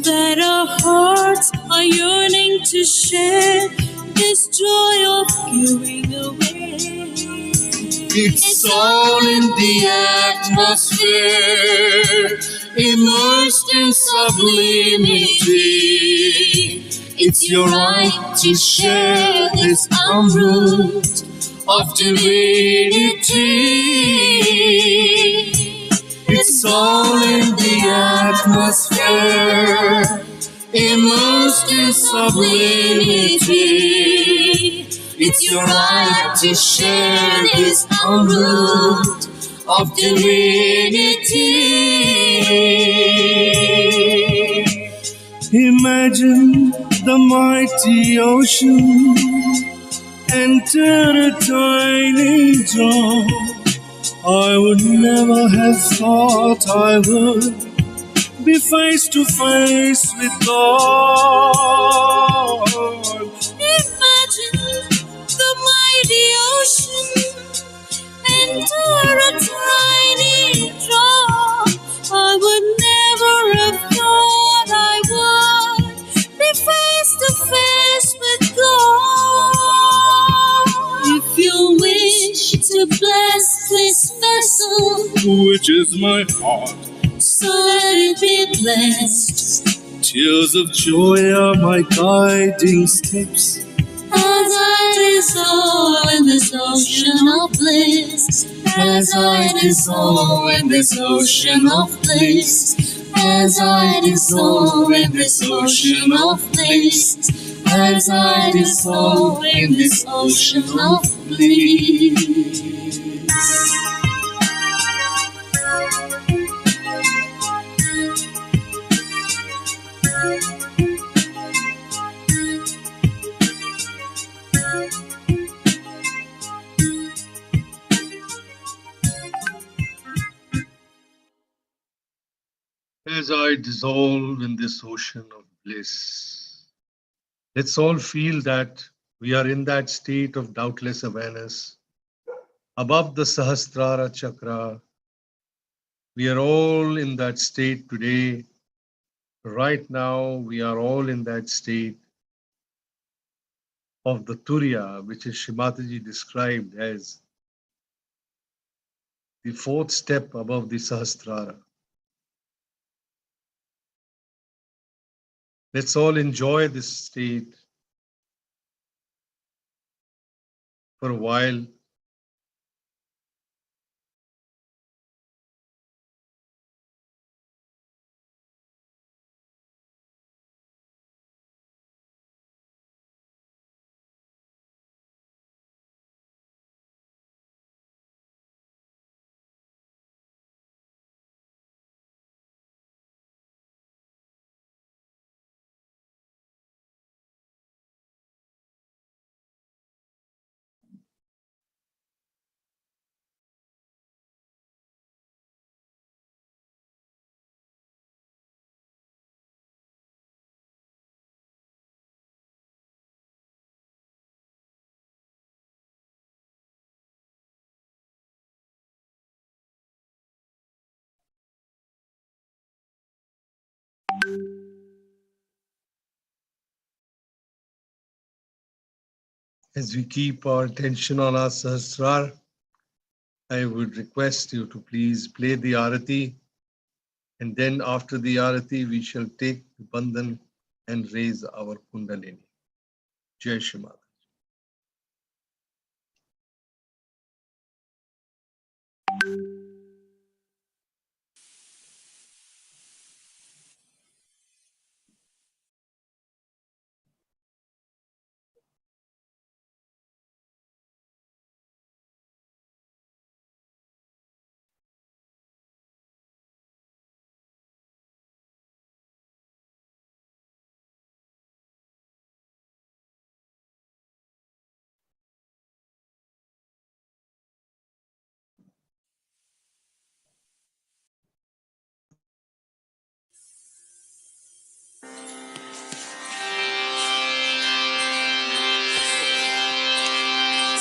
that our hearts are yearning to share this joy of giving away. It's all in the atmosphere, immersed in sublimity. It's your right to share this root of divinity. It's all in the atmosphere, immersed in sublimity. It's your right to share this root of divinity. Imagine the mighty ocean enter a tiny drop. I would never have thought I would be face to face with God. Imagine the mighty ocean enter a tiny drop. I would never have thought I would be face to face with God. If you wish to bless this vessel, Which is my heart. so let it be blessed. Tears of joy are my guiding steps. As I dissolve in this ocean of bliss, as I dissolve in this ocean of bliss, as I dissolve in this ocean of bliss, as I dissolve in this ocean of bliss. As I dissolve in this ocean of bliss, let's all feel that we are in that state of doubtless awareness. Above the Sahasrara chakra, we are all in that state today. Right now, we are all in that state of the Turiya, which is Shri Mataji described as the fourth step above the Sahasrara. Let's all enjoy this state for a while. As we keep our attention on our Sahasrar, I would request you to please play the arati, and then after the arati, we shall take the bandhan and raise our kundalini. Jai Shri Mataji.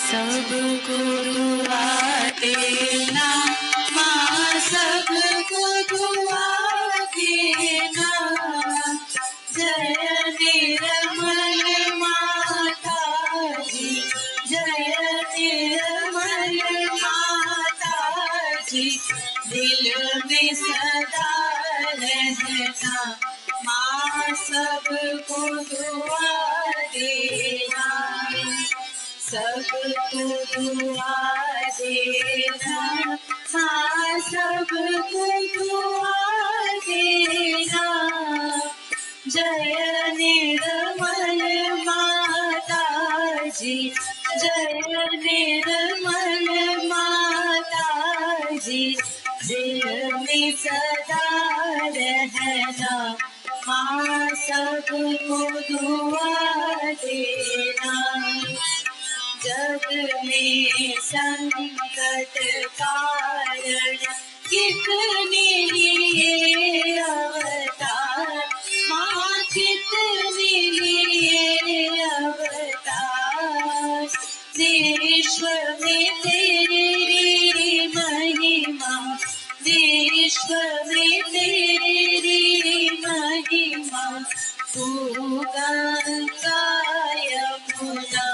सब गुरुआ देना माँ, सब गुरुआ देना। जय निर्मल माता जी, जय निर्मल माता जी। दिल में सदा रहना माँ, सबको दुआ देना, सबको दुआ देना माँ, सबको दुआ देना। जय निर्मल माता जी, जय निर्मल माता जी। दिल में सदा रहना माँ, सबको दुआ देना। जग में संकट कारण कितने लिए अवतार माँ, कितने लिए अवतार। विश्व में तेरी महिमा, विश्व में तेरी महिमा। तू गंगा यमुना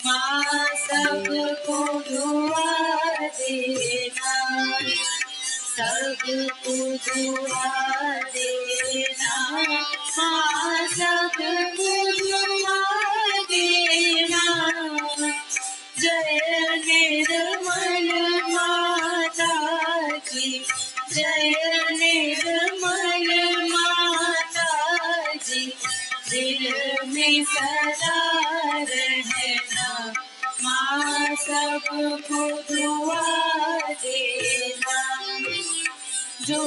माँ, सबको दुआ देना, सबको दुआ देना माँ, सबको दुआ देना। जय निर्मल माता जी, जय निर्मल माता जी। दिल में सदा रहना माँ, सबको दुआ देना। जो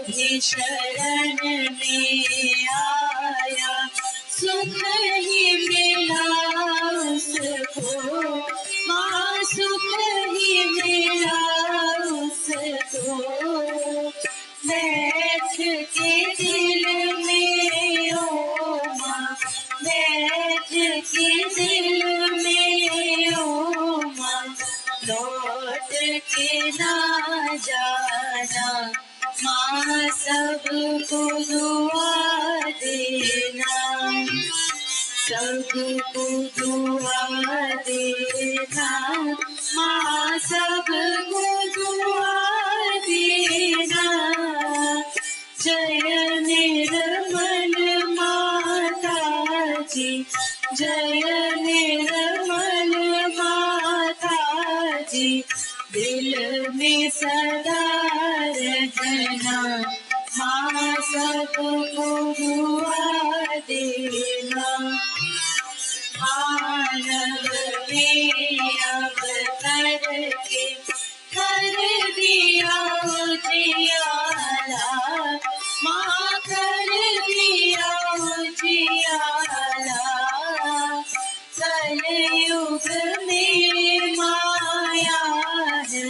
भी शरण में आया सुख ही मिला उसको माँ, सुख ही मिला उसको। बैठ के दिल में ओ माँ, बैठ के दिल में ओ माँ। लौट के ना जाना माँ, सबको दुआ देना, सबको दुआ देना माँ, सबको दुआ देना। जय निर्मल माता जी, जय निर्मल माता जी। दिल में सदा रहना माँ, सबको दुआ देना। मानव में अवतर के कर दिया उजियारा माँ, कर दिया उजियारा। कलयुग में माया है,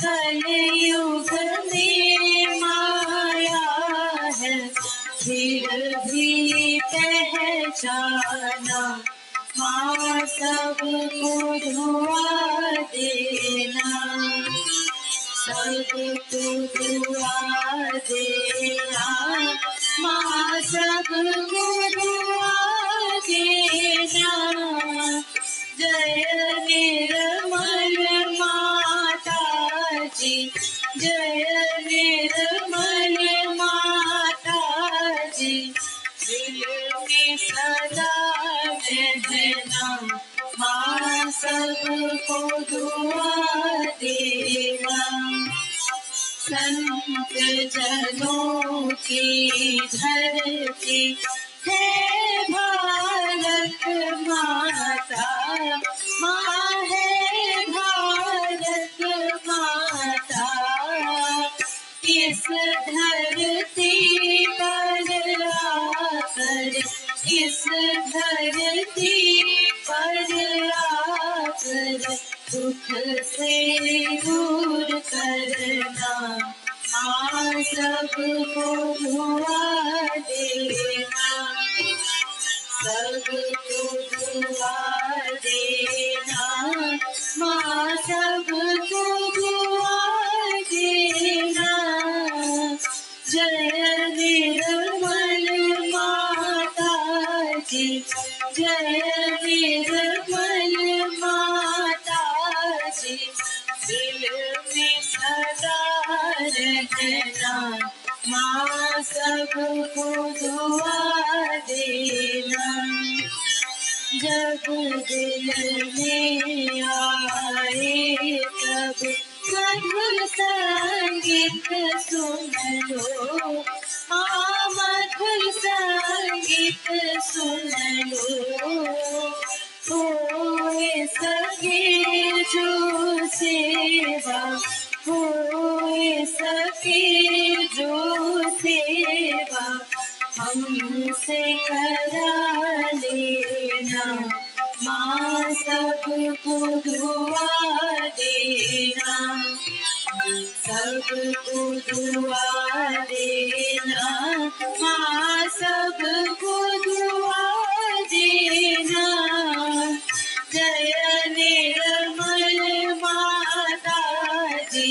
कलयुग में माया है। फिर भी पहचाना माँ, सबको दुआ देना, सबको दुआ देना माँ, सबको दुआ देना। जय को दुआ देना। संत जनों की धरती है भारत माता, माँ है भारत माता। इस धरती पर आकर, इस धरती पर आकर दुख से दूर करना। माँ सबको दुआ देना, सबको दुआ देना। माँ सबको दुआ देना। जय निर्मल माता जी, जय निर्मल माता जी। दिल में सदा रहना। माँ सबको दुआ देना। जब दिल में आए तब मधुर संगीत सुन लो। मधुर संगीत सुन लो। होए सके जो सेवा, होए सके जो सेवा हमसे करा लेना। माँ सबको दुआ देना, सबको दुआ देना। माँ सबको दुआ देना। जय निर्मल माता जी,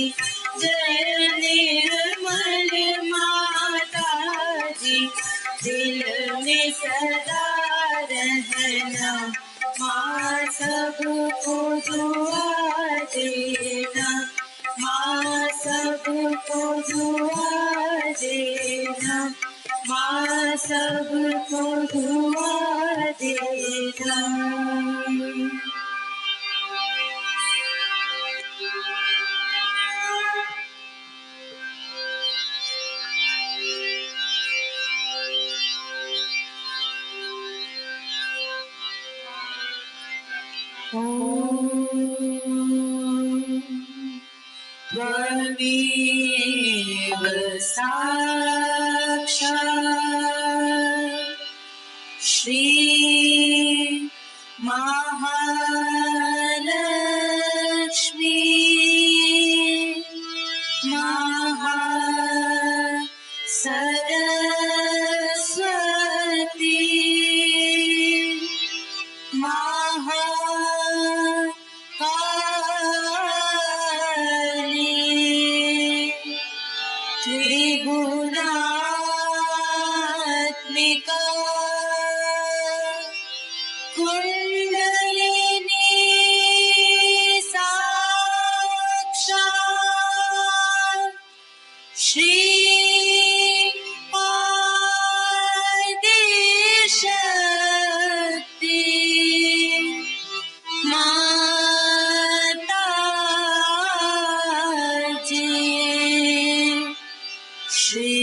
जय निर्मल माता जी। दिल में सदा रहना। माँ सबको दुआ देना। माँ सबको दुआ देना। माँ सबको दुआ देना। त्वमेव साक्षात् श्री महालक्ष्मी सरस्वती त्रिगुणात्मिका कुंडलिनी साक्षात् श्री आदिशक्ति माता जी। श्री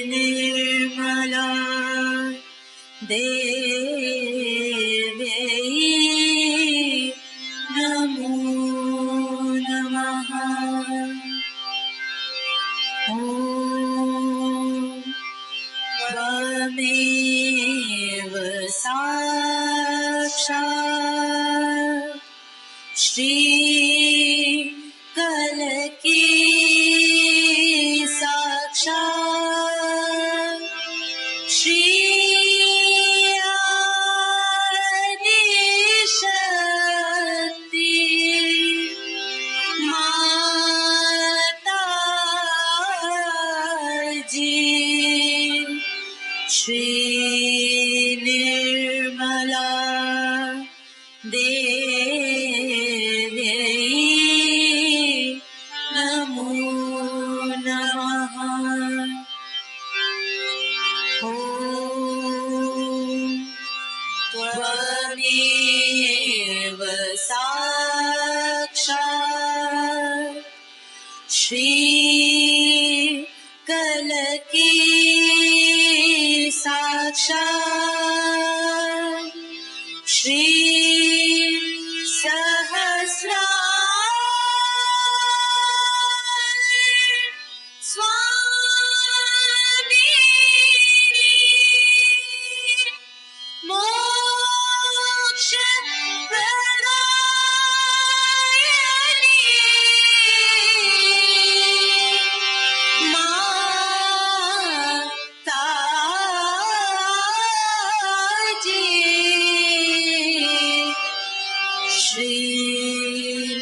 निर्मला देवी नमो नमः। ॐ त्वमेव साक्षात् श्री कलकी साक्षात् श्री आदिशक्ति माता जी। Shri Nirmala Devi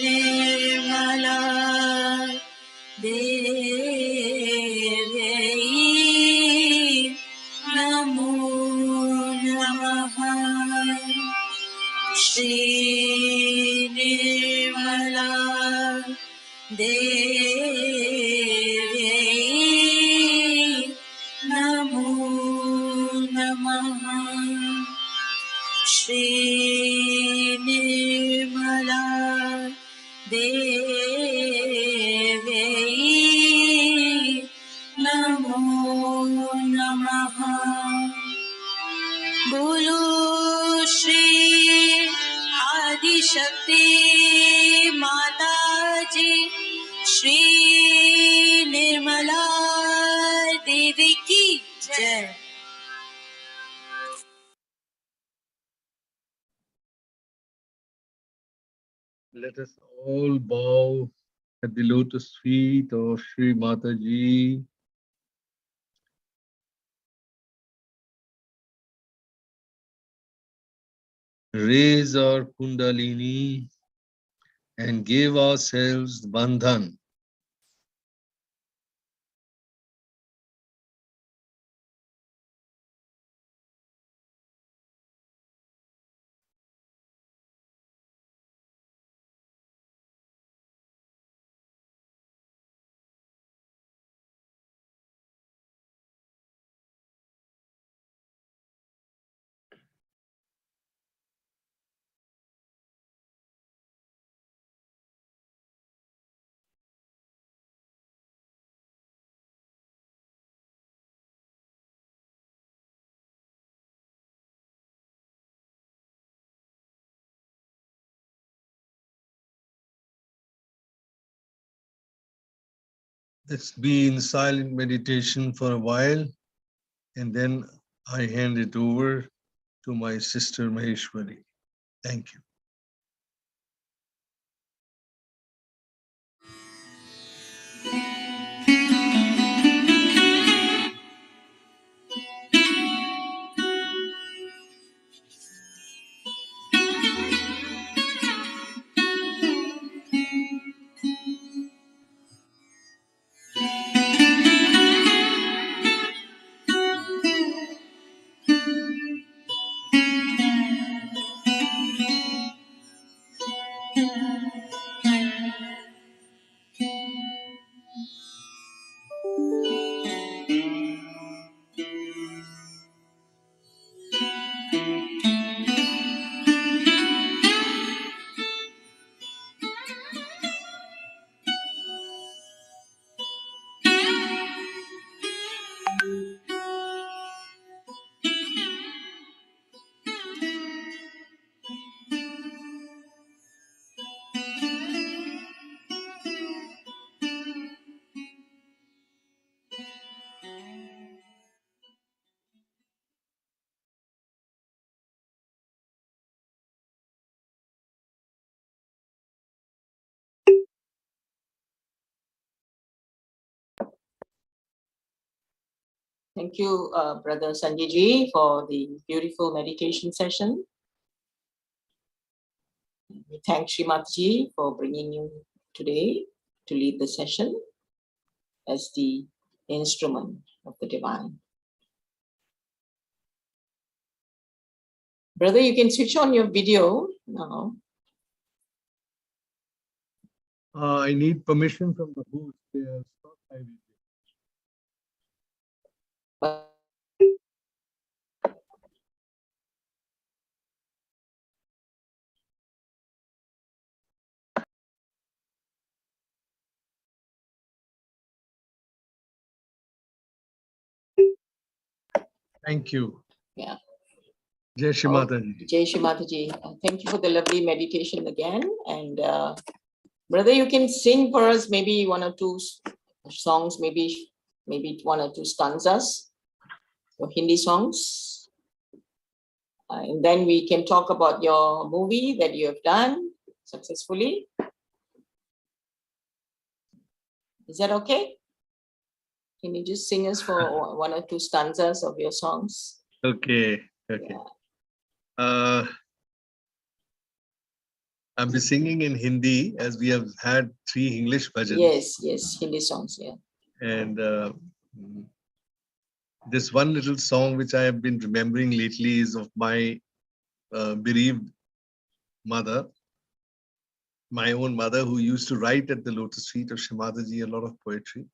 Nirmala Devi Namo Namaha Shri Nirmala Devi Namo Namaha Shri Nirmala Devi Namo Namaha Bolo Shri Adi Shakti Mataji Shri Nirmala Devi ki Jai. Let us all bow at the lotus feet of Shri Mataji. Raise our Kundalini and give ourselves bandhan. Let's be in silent meditation for a while, and then I hand it over to my sister Maheshwari. Thank you. Thank you, Brother Sanjay Ji, for the beautiful meditation session. We thank Shri Mataji for bringing you today to lead the session as the instrument of the divine. Brother, you can switch on your video now. I need permission from the host. They are not hiding. Thank you. Yeah. Jai Shri Mataji. Jai Shri Mataji. Thank you for the lovely meditation again. And brother, you can sing for us maybe one or two songs, maybe one or two stanzas or Hindi songs. And then we can talk about your movie that you have done successfully. Is that okay? Can you just sing us for one or two stanzas of your songs? Okay. Yeah. I'll be singing in Hindi as we have had 3 English bhajans. Yes, yes, Hindi songs, yeah. And this one little song which I have been remembering lately is of my bereaved mother, my own mother, who used to write at the lotus feet of Shri Mataji a lot of poetry.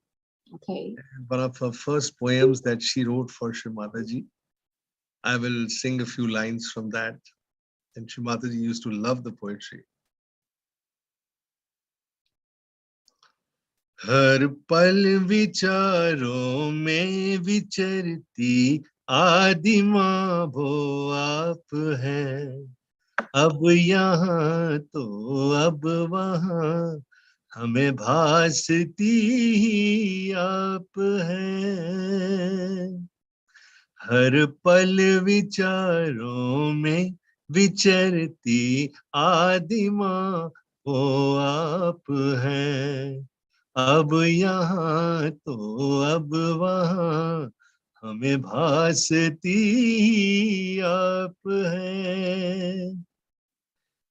Okay. And one of her first poems that she wrote for Shri Mataji, I will sing a few lines from that. And Shri Mataji used to love the poetry. हर पल विचारों में विचरती आदि माँ वो आप हैं, अब यहाँ तो अब वहाँ हमें भासती ही आप हैं। हर पल विचारों में विचरती आदि माँ वो आप हैं, अब यहाँ तो अब वहाँ हमें भासती आप हैं।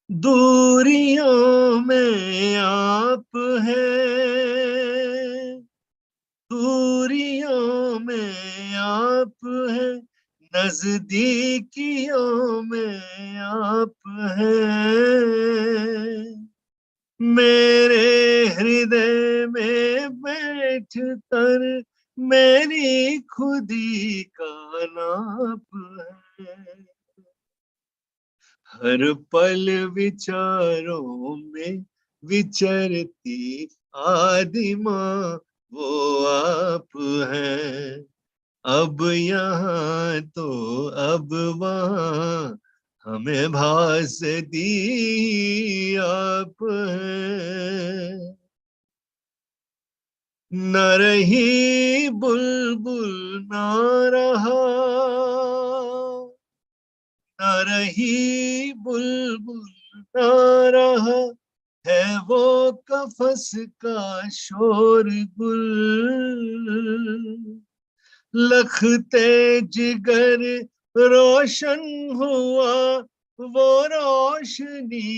दूरियों में आप हैं, दूरियों में आप हैं, नजदीकियों में आप हैं। मेरे हृदय में बैठ कर मेरी खुदी का नाप है। हर पल विचारों में विचरती आदि माँ वो आप हैं, अब यहाँ तो अब वहाँ हमें भासती आप हैं। न रही बुलबुल ना रहा, न रही बुलबुल ना रहा, है वो कफस का शोरगुल। लखते जिगर रोशन हुआ वो रोशनी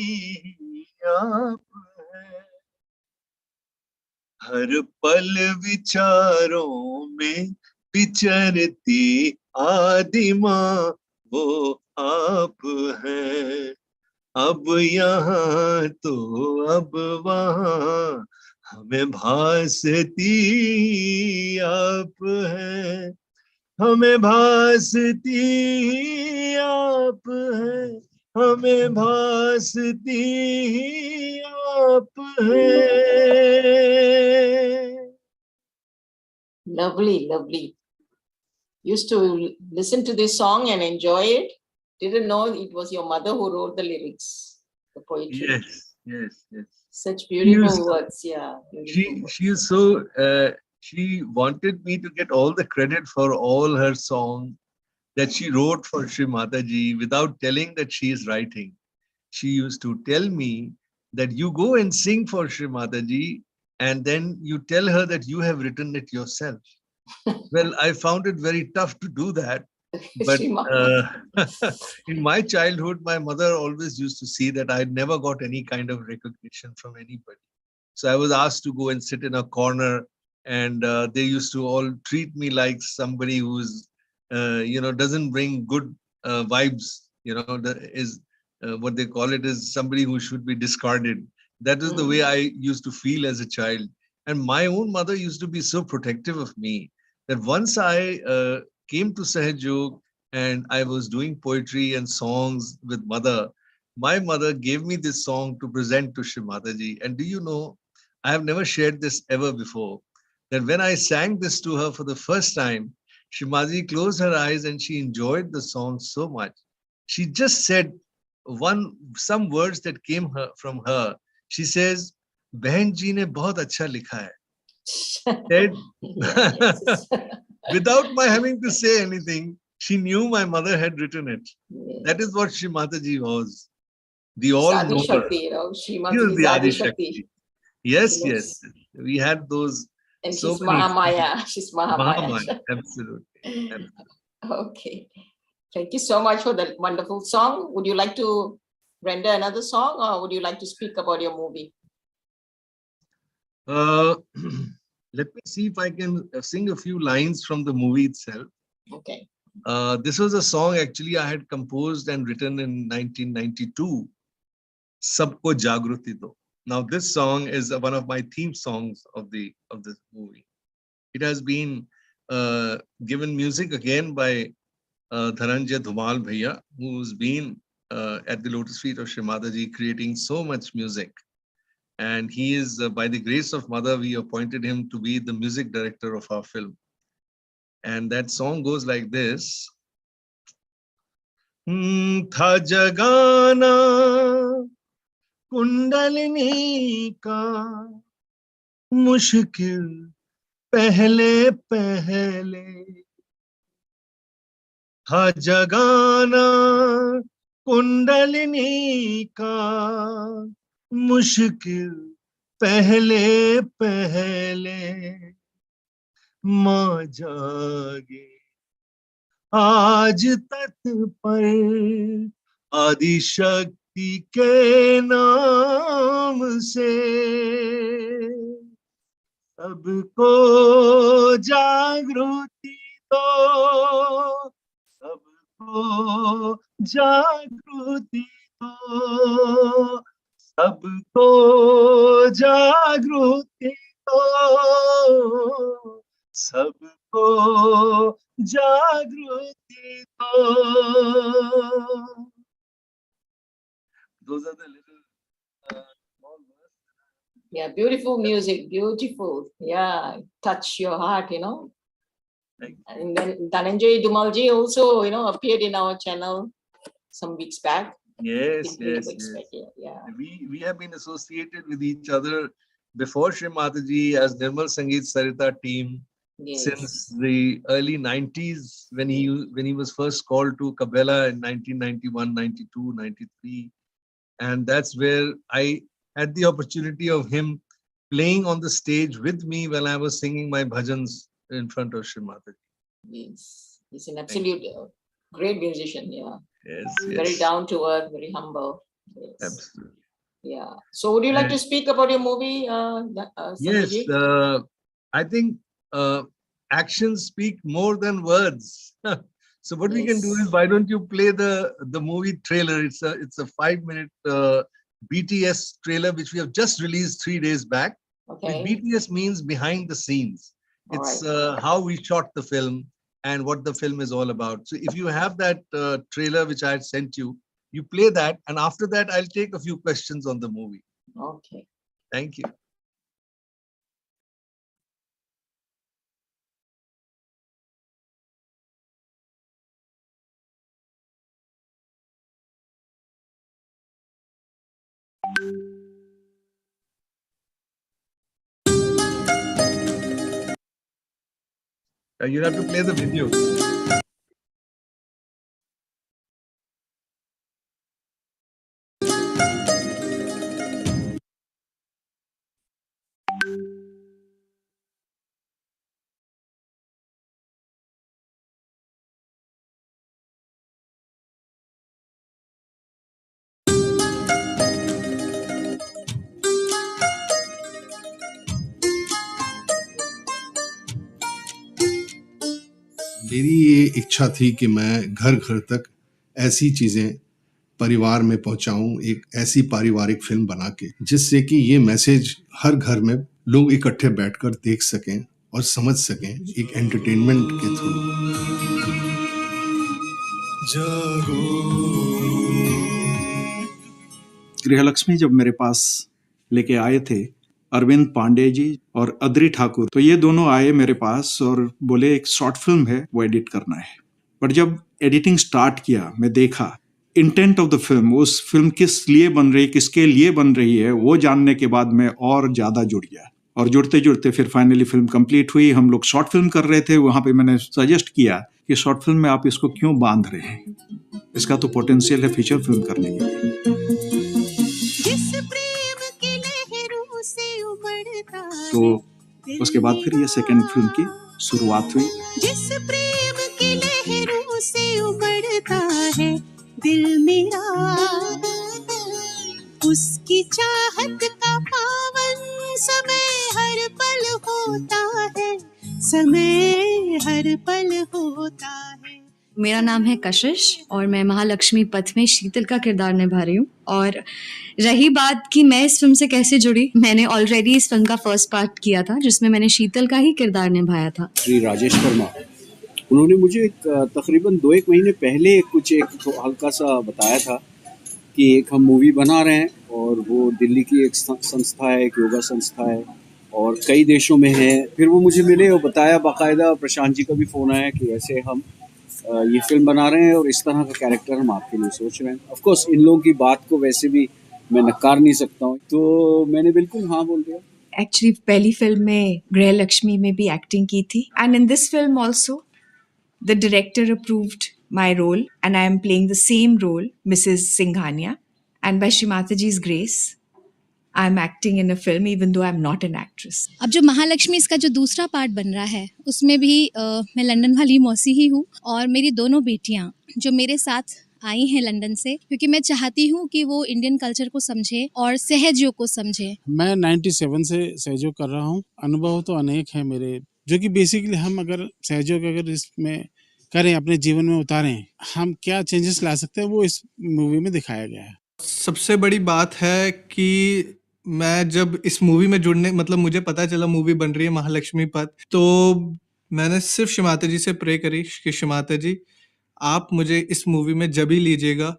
आप है। हर पल विचारों में विचरती आदि माँ वो आप हैं, अब यहाँ तो अब वहाँ हमें भासती आप हैं, हमें भासती आप हैं, हमें भासती आप हैं। Lovely, lovely. Used to listen to this song and enjoy it. Didn't know it was your mother who wrote the lyrics, the poetry. Yes, yes, yes. Such beautiful words, yeah. Beautiful words. She is so she wanted me to get all the credit for all her songs that she wrote for Shri Mataji without telling that she is writing. She used to tell me that you go and sing for Shri Mataji and then you tell her that you have written it yourself. Well, I found it very tough to do that. But in my childhood, my mother always used to see that I never got any kind of recognition from anybody. So I was asked to go and sit in a corner, and they used to all treat me like somebody who's, doesn't bring good vibes. Is what they call it is somebody who should be discarded. That is the way I used to feel as a child. And my own mother used to be so protective of me that once I came to Sahaja Yoga and I was doing poetry and songs with mother, my mother gave me this song to present to Shri Mataji. And do you know, I have never shared this ever before, that when I sang this to her for the first time, Shri Mataji closed her eyes and she enjoyed the song so much. She just said some words that came from her. She says, "Behan ji ne bahut acha likha hai." Said, without my having to say anything, she knew my mother had written it. Yes. That is what Shri Mataji was. The all-knower. Adi Shakti, Shri She was Mataji the is Adi Adi Shakti. Shakti. Yes, yes. We had those. And so she's many Mahamaya. She's Mahamaya. Mahamaya, absolutely. Okay. Thank you so much for that wonderful song. Would you like to render another song, or would you like to speak about your movie? Let me see if I can sing a few lines from the movie itself. Okay. This was a song actually I had composed and written in 1992. Sabko Jagruti Do. Now this song is one of my theme songs of this movie. It has been given music again by Dhananjay Dhumal Bhaiya, who's been at the lotus feet of Shri Mataji creating so much music. And he is, by the grace of Mother, we appointed him to be the music director of our film. And that song goes like this. Tha jagana kundalini ka mushkil pehle pehle. Tha jagana kundalini ka मुश्किल पहले पहले माँ जागे आज तत् पर आदि शक्ति के नाम से सबको जागृति दो सबको जागृति दो सबको जागृति दो सबको जागृति दो. Those are the little small verses. Yeah, beautiful music, beautiful. Yeah, touch your heart, you know. And then Dhananjay Dhumalji also, you know, appeared in our channel some weeks back. Yes. Yeah. We have been associated with each other before Shri Mataji as Nirmal Sangeet Sarita team since the early 90s when he was first called to Kabela in 1991, 92, 93. And that's where I had the opportunity of him playing on the stage with me while I was singing my bhajans in front of Shri Mataji. Yes, he's an absolute great musician, yeah. Yes. Very down to earth, very humble. Yes. Absolutely. Yeah. So would you like to speak about your movie? Yes, Sanjay? I think actions speak more than words. So what we can do is, why don't you play the movie trailer? It's a 5-minute BTS trailer which we have just released 3 days back. Okay. BTS means behind the scenes. It's how we shot the film and what the film is all about. So if you have that trailer which I had sent you, you play that, and after that I'll take a few questions on the movie. Okay. Thank you. You have to play the video. मेरी ये इच्छा थी कि मैं घर घर तक ऐसी चीजें परिवार में पहुंचाऊं, एक ऐसी पारिवारिक फिल्म बना के जिससे कि ये मैसेज हर घर में लोग इकट्ठे बैठकर देख सकें और समझ सकें, एक एंटरटेनमेंट के थ्रू। गृहलक्ष्मी जब मेरे पास लेके आए थे, अरविंद पांडे जी और अद्री ठाकुर, तो ये दोनों आए मेरे पास और बोले एक शॉर्ट फिल्म है वो एडिट करना है। पर जब एडिटिंग स्टार्ट किया, मैं देखा इंटेंट ऑफ द फिल्म, उस फिल्म किस लिए बन रही, किसके लिए बन रही है, वो जानने के बाद मैं और ज्यादा जुड़ गया। और जुड़ते जुड़ते फिर फाइनली फिल्म कंप्लीट हुई। हम लोग शॉर्ट फिल्म कर रहे थे, वहां पे मैंने सजेस्ट किया कि शॉर्ट फिल्म में आप इसको क्यों बांध रहे हैं, इसका तो पोटेंशियल है फीचर फिल्म करने के लिए। तो उसके बाद फिर ये सेकंड फिल्म की शुरुआत हुई। जिस प्रेम की लहरों से उमड़ता है दिल मेरा, उसकी चाहत का पावन समय हर पल होता है, समय हर पल होता है। मेरा नाम है कशिश और मैं महालक्ष्मी पथ में शीतल का किरदार निभा रही हूँ। और रही बात कि मैं इस फिल्म से कैसे जुड़ी, मैंने ऑलरेडी इस फिल्म का फर्स्ट पार्ट किया था जिसमें मैंने शीतल का ही किरदार निभाया था। श्री राजेश वर्मा, उन्होंने मुझे तकरीबन 2-1 महीने पहले कुछ एक तो हल्का सा बताया था कि एक हम मूवी बना रहे हैं और वो दिल्ली की एक संस्था है, एक योगा संस्था है और कई देशों में है। फिर वो मुझे मिले और बताया, बाकायदा प्रशांत जी का भी फ़ोन आया कि ऐसे हम ये फिल्म बना रहे हैं और इस तरह का कैरेक्टर हम आपके लिए सोच रहे हैं। ऑफ कोर्स इन लोगों की बात को वैसे भी मैं नकार नहीं सकता हूँ, तो मैंने बिल्कुल हाँ बोल दिया। एक्चुअली पहली फिल्म में गृह लक्ष्मी में भी एक्टिंग की थी and in this film also the director approved my role and I am playing the same role, Mrs Singhania, and by Shri Mataji's grace I am acting in a film even though I am not an actress. अब जो महालक्ष्मी इसका जो दूसरा part बन रहा है उसमें भी मैं लंदन वाली मौसी ही हूँ और मेरी दोनों बेटियाँ जो मेरे साथ आई हैं लंदन से, क्योंकि मैं चाहती हूँ कि वो इंडियन कल्चर को समझे और सहज योग को समझे। मैं 97 से सहज योग कर रहा हूँ। अनुभव तो अनेक है मेरे, जो कि बेसिकली हम अगर सहज योग अगर इसमें करें, अपने जीवन में उतारें, हम क्या चेंजेस ला सकते हैं वो इस मूवी में दिखाया गया है। सबसे बड़ी बात है कि मैं जब इस मूवी में जुड़ने मतलब मुझे पता चला मूवी बन रही है महालक्ष्मी पथ, तो मैंने सिर्फ श्री माता जी से प्रे करी कि श्री माता जी आप मुझे इस मूवी में जब ही लीजिएगा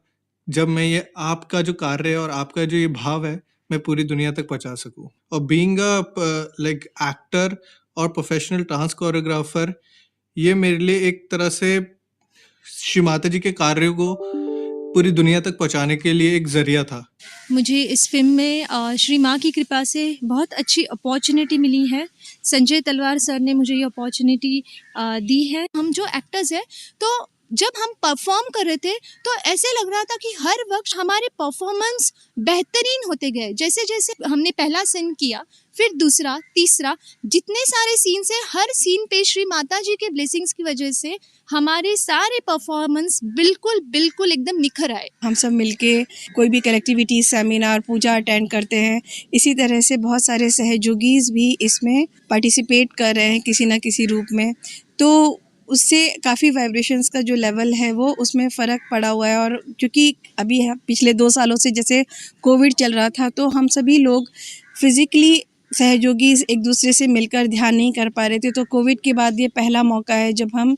जब मैं ये आपका जो कार्य है और आपका जो ये भाव है मैं पूरी दुनिया तक पहुंचा सकूं। और बीइंग अ लाइक एक्टर और प्रोफेशनल डांस कोरियोग्राफर, ये मेरे लिए एक तरह से श्री माता जी के कार्यों को पूरी दुनिया तक पहुंचाने के लिए एक जरिया था। मुझे इस फिल्म में श्री माँ की कृपा से बहुत अच्छी अपॉर्चुनिटी मिली है। संजय तलवार सर ने मुझे ये अपॉर्चुनिटी दी है। हम जो एक्टर्स हैं, तो जब हम परफॉर्म कर रहे थे तो ऐसे लग रहा था कि हर वक्त हमारे परफॉर्मेंस बेहतरीन होते गए। जैसे जैसे हमने पहला सीन किया, फिर दूसरा, तीसरा, जितने सारे सीन्स हैं, हर सीन पे श्री माता जी के ब्लेसिंग्स की वजह से हमारे सारे परफॉर्मेंस बिल्कुल बिल्कुल एकदम निखर आए। हम सब मिलके कोई भी कलेक्टिविटी, सेमिनार, पूजा अटेंड करते हैं। इसी तरह से बहुत सारे सहयोगीज भी इसमें पार्टिसिपेट कर रहे हैं किसी ना किसी रूप में, तो उससे काफ़ी वाइब्रेशंस का जो लेवल है वो उसमें फ़र्क पड़ा हुआ है। और क्योंकि अभी पिछले 2 सालों से जैसे कोविड चल रहा था, तो हम सभी लोग फिज़िकली सहयोगी एक दूसरे से मिलकर ध्यान नहीं कर पा रहे थे। तो कोविड के बाद ये पहला मौका है जब हम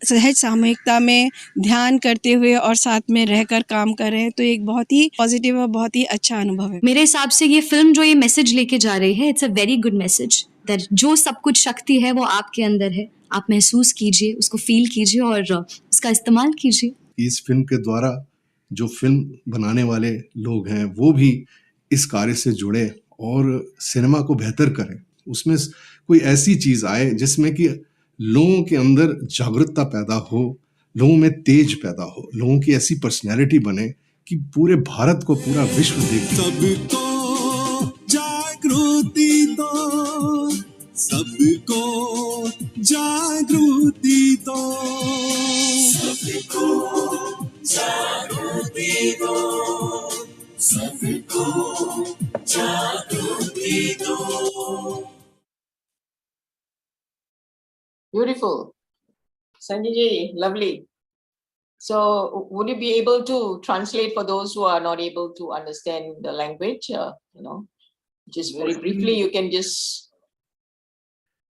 सहज सामूहिकता में ध्यान करते हुए और साथ में रहकर काम कर रहे हैं। तो एक बहुत ही पॉजिटिव और बहुत ही अच्छा अनुभव है। मेरे हिसाब से ये फिल्म जो ये मैसेज लेके जा रही है, it's a very good message that जो सब कुछ शक्ति है वो आपके अंदर है। आप महसूस कीजिए, उसको फील कीजिए और उसका इस्तेमाल कीजिए। इस फिल्म के द्वारा जो फिल्म बनाने वाले लोग हैं वो भी इस कार्य से जुड़े और सिनेमा को बेहतर करें। उसमें कोई ऐसी चीज आए जिसमें कि लोगों के अंदर जागरूकता पैदा हो, लोगों में तेज पैदा हो, लोगों की ऐसी पर्सनैलिटी बने कि पूरे भारत को, पूरा विश्व देखे। सबको जागृति दो, सबको जागृति दो, सबको जागृति दो, सबको जागृति दो। Beautiful. Sanjay ji, lovely. So would you be able to translate for those who are not able to understand the language? Just very briefly, you can just...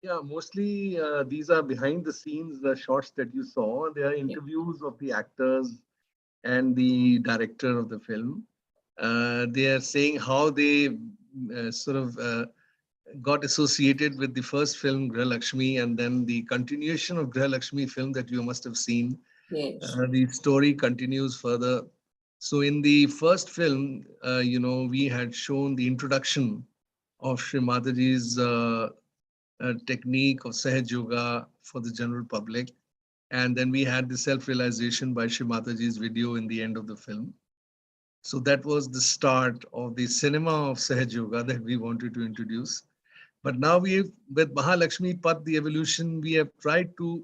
Yeah, mostly these are behind the scenes, the shots that you saw. They are interviews of the actors and the director of the film. They are saying how they sort of got associated with the first film, Grace Lakshmi, and then the continuation of Grace Lakshmi film that you must have seen. Yes. The story continues further. So in the first film, we had shown the introduction of Shri Mataji's technique of Sahaja Yoga for the general public. And then we had the self-realization by Shri Mataji's video in the end of the film. So that was the start of the cinema of Sahaja Yoga that we wanted to introduce. But now with Mahalakshmi Path, the evolution, we have tried to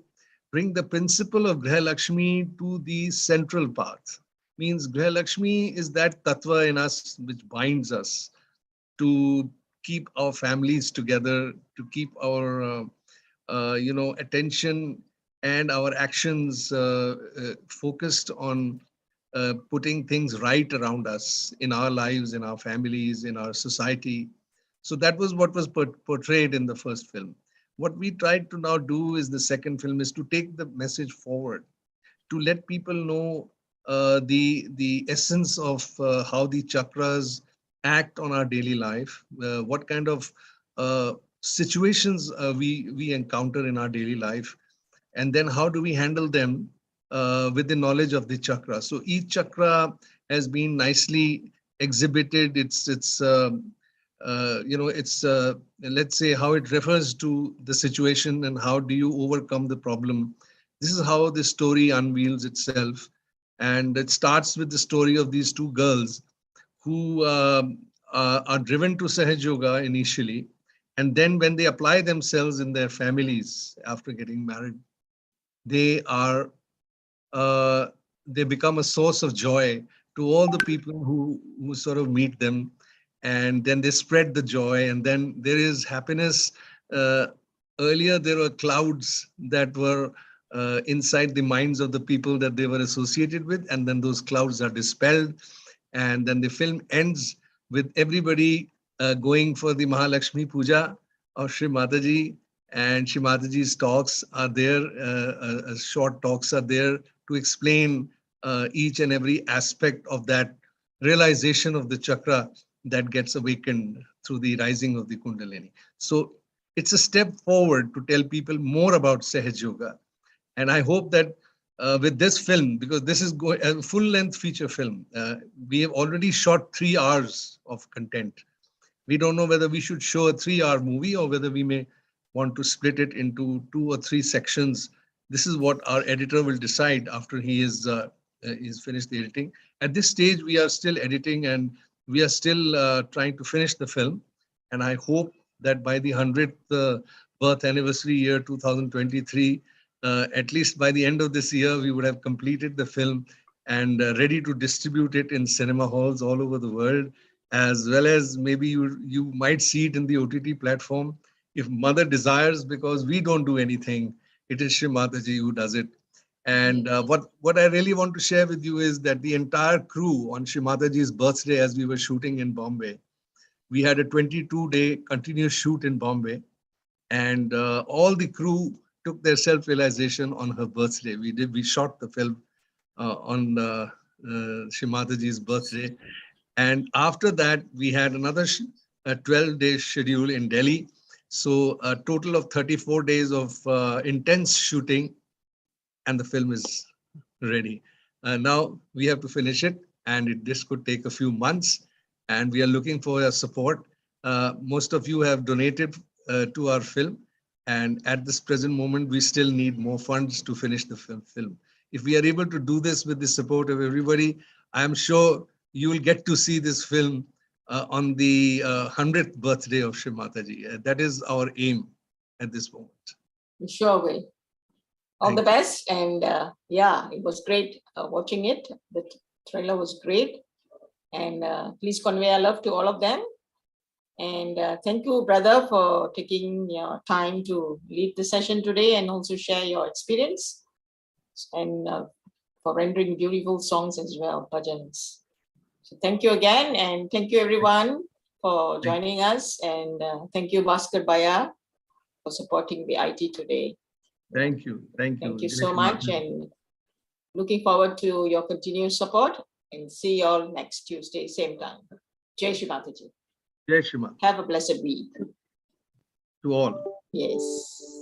bring the principle of Graha Lakshmi to the central path. means Griha Lakshmi is that tattva in us which binds us to keep our families together, to keep our attention and our actions focused on putting things right around us in our lives, in our families, in our society. So that was what was portrayed in the first film. What we tried to now do is the second film is to take the message forward, to let people know the essence of how the chakras act on our daily life, what kind of situations we encounter in our daily life, and then how do we handle them with the knowledge of the chakra. So each chakra has been nicely exhibited. It's let's say how it refers to the situation and how do you overcome the problem. This is how the story unveils itself, and it starts with the story of these two girls who are driven to Sahaja Yoga initially, and then when they apply themselves in their families after getting married, they are they become a source of joy to all the people who sort of meet them, and then they spread the joy, and then there is happiness. uh, Earlier there were clouds that were inside the minds of the people that they were associated with, and then those clouds are dispelled, and then the film ends with everybody going for the Mahalakshmi Puja of Shri Mataji, and Shri Mataji's talks are there, short talks are there to explain each and every aspect of that realization of the chakra that gets awakened through the rising of the Kundalini. So it's a step forward to tell people more about Sahaja Yoga. And I hope that with this film, because this is a full-length feature film, we have already shot 3 hours of content. We don't know whether we should show a 3-hour movie or whether we may want to split it into 2 or 3 sections. This is what our editor will decide after he's finished the editing. At this stage, we are still editing and we are still trying to finish the film. And I hope that by the 100th birth anniversary year 2023, at least by the end of this year, we would have completed the film and ready to distribute it in cinema halls all over the world, as well as maybe you might see it in the OTT platform if mother desires, because we don't do anything. It is Shri Mataji who does it. And what I really want to share with you is that the entire crew on Shri Mataji's birthday, as we were shooting in Bombay, we had a 22-day continuous shoot in Bombay, and all the crew took their self-realization on her birthday. We shot the film on Shri Mataji's birthday. And after that, we had another 12-day schedule in Delhi. So a total of 34 days of intense shooting, and the film is ready. Now we have to finish it, and this could take a few months, and we are looking for your support. Most of you have donated to our film, and at this present moment, we still need more funds to finish the film. If we are able to do this with the support of everybody, I am sure you will get to see this film on the 100th birthday of Shri Mataji. That is our aim at this moment. We sure will. All the best. And yeah, it was great watching it. The trailer was great. And please convey our love to all of them. And thank you, brother, for taking your time to lead the session today and also share your experience, and for rendering beautiful songs as well, bhajans. So thank you again, and thank you everyone for joining us, and thank you, Bhaskar Baya, for supporting the IT today. Thank you. Thank you. Thank you so much, and looking forward to your continued support, and see you all next Tuesday, same time. Jai Shri Mataji. Jai Shri Mataji. Have a blessed week. To all. Yes.